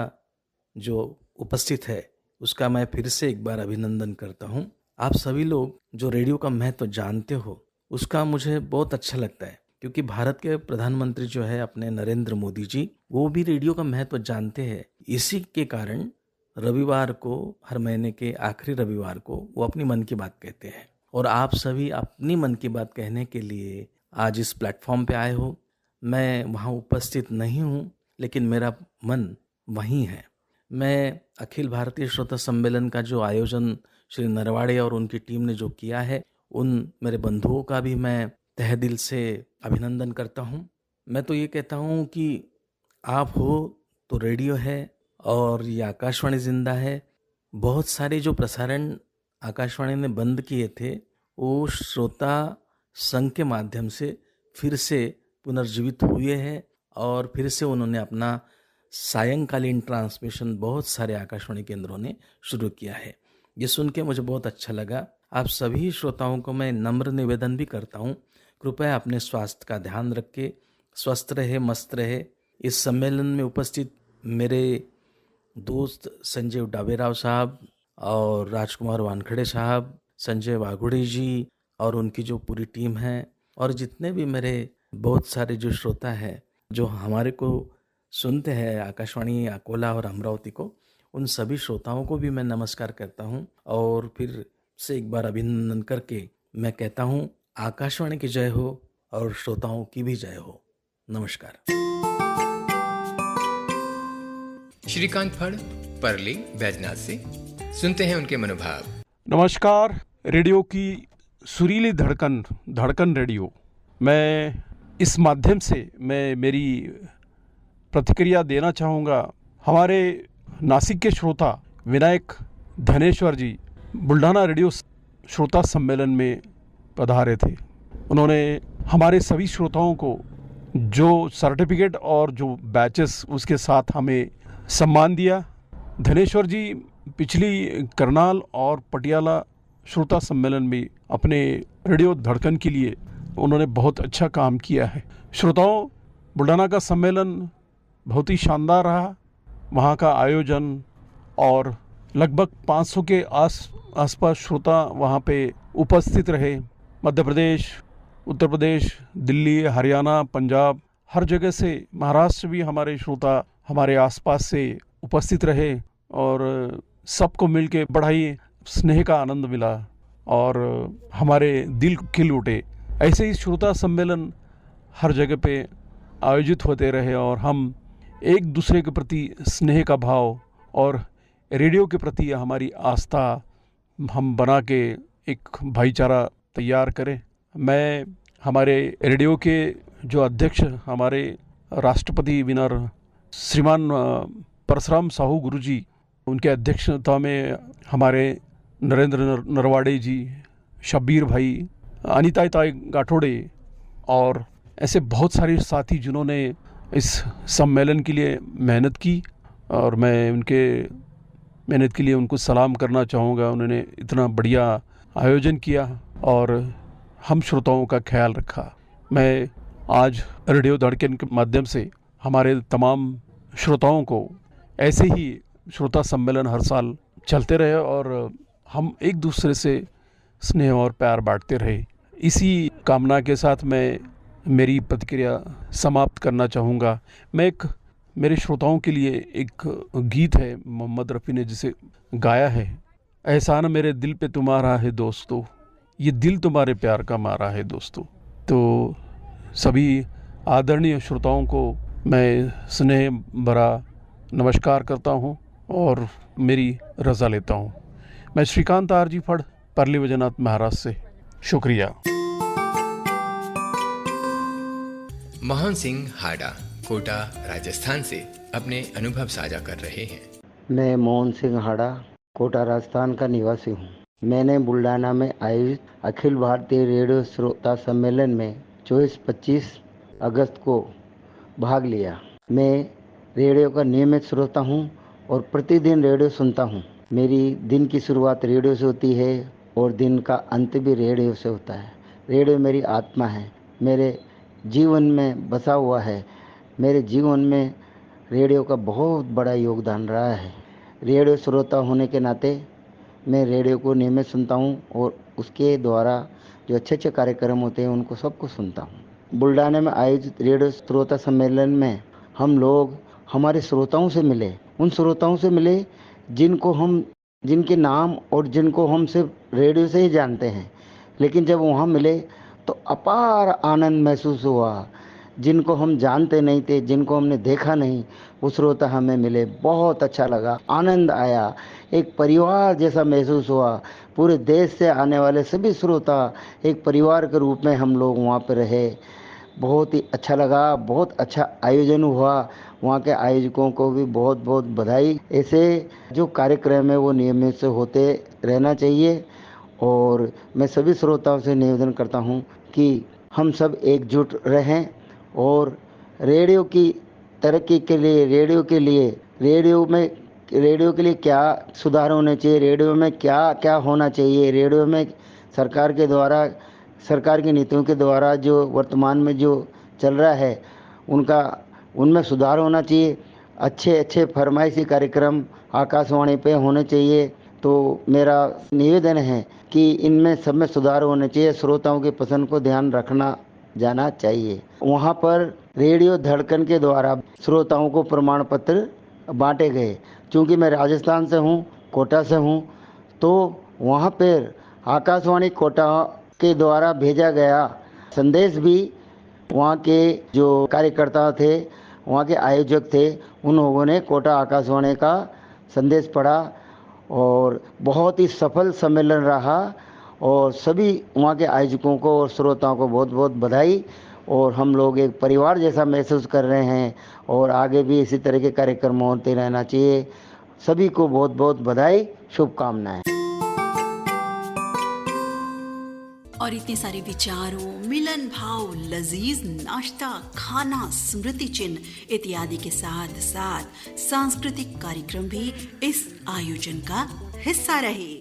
जो उपस्थित है उसका मैं फिर से एक बार अभिनंदन करता हूं। आप सभी लोग जो रेडियो का महत्व जानते हो उसका मुझे बहुत अच्छा लगता है, क्योंकि भारत के प्रधानमंत्री जो है अपने नरेंद्र मोदी जी, वो भी रेडियो का महत्व जानते हैं। इसी के कारण रविवार को, हर महीने के आखिरी रविवार को वो अपनी मन की बात कहते हैं और आप सभी अपनी मन की बात कहने के लिए आज इस प्लेटफॉर्म पे आए हो। मैं वहाँ उपस्थित नहीं हूँ, लेकिन मेरा मन वहीं है। मैं अखिल भारतीय श्रोता सम्मेलन का जो आयोजन श्री नरवाड़े और उनकी टीम ने जो किया है, उन मेरे बंधुओं का भी मैं तहे दिल से अभिनंदन करता हूँ। मैं तो ये कहता हूँ कि आप हो तो रेडियो है और ये आकाशवाणी जिंदा है। बहुत सारे जो प्रसारण आकाशवाणी ने बंद किए थे, वो श्रोता संघ के माध्यम से फिर से पुनर्जीवित हुए हैं और फिर से उन्होंने अपना सायंकालीन ट्रांसमिशन बहुत सारे आकाशवाणी केंद्रों ने शुरू किया है। ये सुन के मुझे बहुत अच्छा लगा। आप सभी श्रोताओं को मैं नम्र निवेदन भी करता हूँ, कृपया अपने स्वास्थ्य का ध्यान रखें, स्वस्थ रहे, मस्त रहे। इस सम्मेलन में उपस्थित मेरे दोस्त संजय डाबेराव साहब और राजकुमार वानखड़े साहब, संजय वाघुड़े जी और उनकी जो पूरी टीम है, और जितने भी मेरे बहुत सारे जो श्रोता हैं जो हमारे को सुनते हैं आकाशवाणी अकोला और अमरावती को, उन सभी श्रोताओं को भी मैं नमस्कार करता हूं और फिर से एक बार अभिनंदन करके मैं कहता हूं आकाशवाणी की जय हो और श्रोताओं की भी जय हो। नमस्कार। श्रीकांत फड़ परली बैजनाथ से सुनते हैं उनके मनोभाव। नमस्कार। रेडियो की सुरीली धड़कन रेडियो, मैं इस माध्यम से मैं मेरी प्रतिक्रिया देना चाहूँगा। हमारे नासिक के श्रोता विनायक धनेश्वर जी बुल्ढाना रेडियो श्रोता सम्मेलन में पधारे थे। उन्होंने हमारे सभी श्रोताओं को जो सर्टिफिकेट और जो बैचेस उसके साथ हमें सम्मान दिया। धनेश्वर जी पिछली करनाल और पटियाला श्रोता सम्मेलन में अपने रेडियो धड़कन के लिए उन्होंने बहुत अच्छा काम किया है। श्रोताओं, बुल्ढाना का सम्मेलन बहुत ही शानदार रहा। वहाँ का आयोजन और लगभग 500 के आसपास श्रोता वहाँ पे उपस्थित रहे। मध्य प्रदेश, उत्तर प्रदेश, दिल्ली, हरियाणा, पंजाब, हर जगह से, महाराष्ट्र भी हमारे श्रोता हमारे आसपास से उपस्थित रहे और सबको मिलके बड़ा ही स्नेह का आनंद मिला और हमारे दिल खिल उठे। ऐसे ही श्रोता सम्मेलन हर जगह पे आयोजित होते रहे और हम एक दूसरे के प्रति स्नेह का भाव और रेडियो के प्रति हमारी आस्था हम बना के एक भाईचारा तैयार करें। मैं हमारे रेडियो के जो अध्यक्ष हमारे राष्ट्रपति विनर श्रीमान परशुराम साहू गुरुजी, उनके अध्यक्षता में हमारे नरेंद्र नरवाड़े जी, शब्बीर भाई, अनिता ताई गाठोड़े और ऐसे बहुत सारे साथी जिन्होंने इस सम्मेलन के लिए मेहनत की और मैं उनके मेहनत के लिए उनको सलाम करना चाहूँगा। उन्होंने इतना बढ़िया आयोजन किया और हम श्रोताओं का ख्याल रखा। मैं आज रेडियो धड़कन के माध्यम से हमारे तमाम श्रोताओं को ऐसे ही श्रोता सम्मेलन हर साल चलते रहे और हम एक दूसरे से स्नेह और प्यार बांटते रहे। इसी कामना के साथ मैं मेरी प्रतिक्रिया समाप्त करना चाहूँगा। मैं मेरे श्रोताओं के लिए एक गीत है, मोहम्मद रफ़ी ने जिसे गाया है, एहसान मेरे दिल पे तुम्हारा है दोस्तों, ये दिल तुम्हारे प्यार का मारा है दोस्तों। तो सभी आदरणीय श्रोताओं को मैं स्नेह भरा नमस्कार करता हूँ और मेरी रज़ा लेता हूँ। मैं श्रीकांत आर जी फड़, परली बैजनाथ, महाराष्ट्र से। शुक्रिया। मोहन सिंह हाडा कोटा राजस्थान से अपने अनुभव साझा कर रहे हैं। मैं मोहन सिंह हाडा कोटा राजस्थान का निवासी हूँ। मैंने बुल्ढाना में आयोजित अखिल भारतीय रेडियो श्रोता सम्मेलन में 24-25 अगस्त को भाग लिया। मैं रेडियो का नियमित श्रोता हूँ और प्रतिदिन रेडियो सुनता हूँ। मेरी दिन की शुरुआत रेडियो से होती है और दिन का अंत भी रेडियो से होता है। रेडियो मेरी आत्मा है, मेरे जीवन में बसा हुआ है। मेरे जीवन में रेडियो का बहुत बड़ा योगदान रहा है। रेडियो श्रोता होने के नाते मैं रेडियो को नियमित सुनता हूँ और उसके द्वारा जो अच्छे अच्छे कार्यक्रम होते हैं उनको सबको सुनता हूँ। बुल्ढाना में आयोजित रेडियो श्रोता सम्मेलन में हम लोग हमारे श्रोताओं से मिले, उन श्रोताओं से मिले जिनके नाम और जिनको हम सिर्फ रेडियो से ही जानते हैं, लेकिन जब वहाँ मिले तो अपार आनंद महसूस हुआ। जिनको हम जानते नहीं थे, जिनको हमने देखा नहीं, वो श्रोता हमें मिले। बहुत अच्छा लगा, आनंद आया, एक परिवार जैसा महसूस हुआ। पूरे देश से आने वाले सभी श्रोता एक परिवार के रूप में हम लोग वहाँ पर रहे। बहुत ही अच्छा लगा, बहुत अच्छा आयोजन हुआ। वहाँ के आयोजकों को भी बहुत बहुत बधाई। ऐसे जो कार्यक्रम है वो नियमित से होते रहना चाहिए और मैं सभी श्रोताओं से निवेदन करता हूँ कि हम सब एकजुट रहें और रेडियो की तरक्की के लिए, रेडियो के लिए क्या सुधार होने चाहिए, रेडियो में क्या क्या होना चाहिए, रेडियो में सरकार के द्वारा, सरकार की नीतियों के द्वारा जो वर्तमान में जो चल रहा है उनमें सुधार होना चाहिए। अच्छे अच्छे फरमाइशी कार्यक्रम आकाशवाणी पे होने चाहिए। तो मेरा निवेदन है कि इनमें सब में सुधार होने चाहिए। श्रोताओं की पसंद को ध्यान रखना जाना चाहिए। वहाँ पर रेडियो धड़कन के द्वारा श्रोताओं को प्रमाण पत्र बांटे गए। चूँकि मैं राजस्थान से हूँ, कोटा से हूँ, तो वहाँ पर आकाशवाणी कोटा के द्वारा भेजा गया संदेश भी वहाँ के जो कार्यकर्ता थे, वहाँ के आयोजक थे, उन लोगों ने कोटा आकाशवाणी का संदेश पढ़ा और बहुत ही सफल सम्मेलन रहा और सभी वहाँ के आयोजकों को और श्रोताओं को बहुत बहुत बधाई। और हम लोग एक परिवार जैसा महसूस कर रहे हैं और आगे भी इसी तरह के कार्यक्रम होते रहना चाहिए। सभी को बहुत बहुत बधाई, शुभकामनाएं। और इतने सारे विचारों, मिलन भाव, लजीज नाश्ता, खाना, स्मृति चिन्ह इत्यादि के साथ साथ सांस्कृतिक कार्यक्रम भी इस आयोजन का हिस्सा रहे।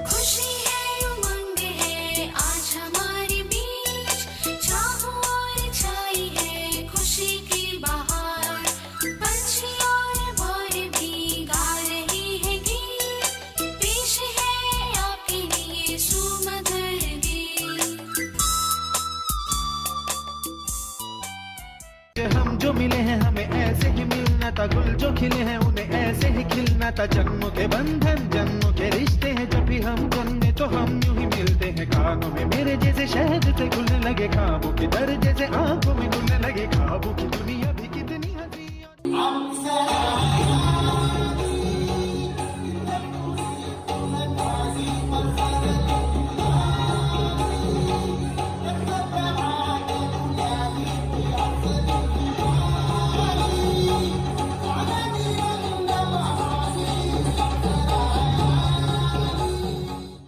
खुशी है, उमंग है, आज हमारे बीच चाहो और छाई है खुशी की बहार। पंछी और मोर भी गा रही है गीत, पेश है आपके लिए सुमधुर। हम जो मिले हैं हमें ऐसे ही मिलना था, गुल जो खिले हैं उन्हें ऐसे ही खिलना था। जन्मों के बंधन, जन्मों के रिश्ते हैं, जब भी हम जन्मे तो हम यूं ही मिलते हैं। कानों में मेरे जैसे शहद से घुलने लगे, ख्वाबों के दर जैसे आंखों में घुलने लगे। ख्वाबों की दुनिया भी कितनी हंसी।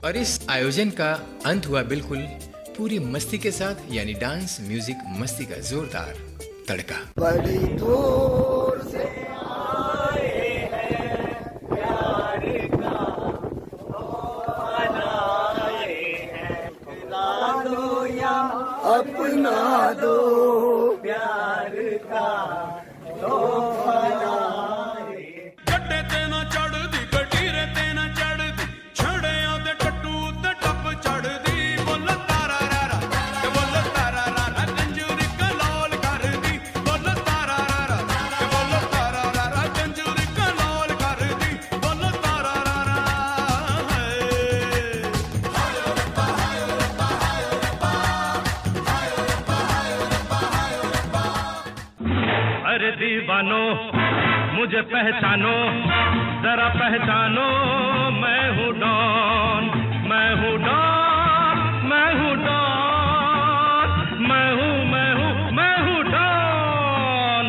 और इस आयोजन का अंत हुआ बिल्कुल पूरी मस्ती के साथ, यानी डांस, म्यूजिक, मस्ती का जोरदार तड़का। बड़ी दूर से आए हैं प्यार का बनाए हैं, खिला दो या अपना दो प्यार का दो बनाए। गड्ढे ते ना चढ़दी, गड्ढीरे ते ना चढ़दी, छड़े आदे टट्टू ते टप चढ़दी। बोल तारा रा ते बोल तारा रा, कंजूरी कलाल कर दी। बोल तारा रा ते बोल तारा रा, कंजूरी कलाल कर दी। बोल तारा रा अरे दीवानो मुझे पहचानो, जरा पहचानो, मैं हूँ डॉन, मैं हूँ डॉन, मैं हूँ डॉन, मैं हूँ डॉन।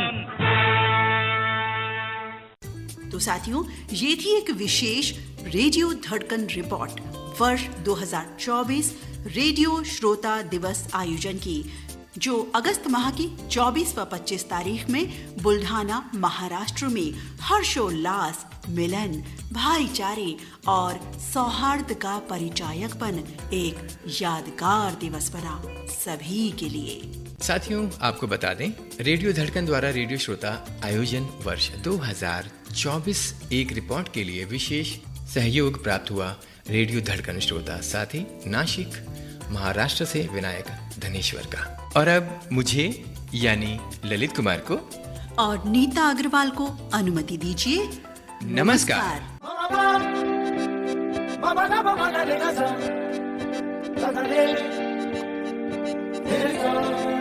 तो साथियों, ये थी एक विशेष रेडियो धड़कन रिपोर्ट वर्ष 2024 रेडियो श्रोता दिवस आयोजन की, जो अगस्त माह की 24 व 25 तारीख में बुल्ढाना, महाराष्ट्र में हर्षोल्लास, मिलन, भाईचारे और सौहार्द का परिचायकपन एक यादगार दिवस बना सभी के लिए। साथियों, आपको बता दें, रेडियो धड़कन द्वारा रेडियो श्रोता आयोजन वर्ष 2024 एक रिपोर्ट के लिए विशेष सहयोग प्राप्त हुआ रेडियो धड़कन श्रोता साथी नासिक, महाराष्ट्र से विनायक धनेश्वर का। और अब मुझे यानी ललित कुमार को और नीता अग्रवाल को अनुमति दीजिए। नमस्कार। नमस्कार।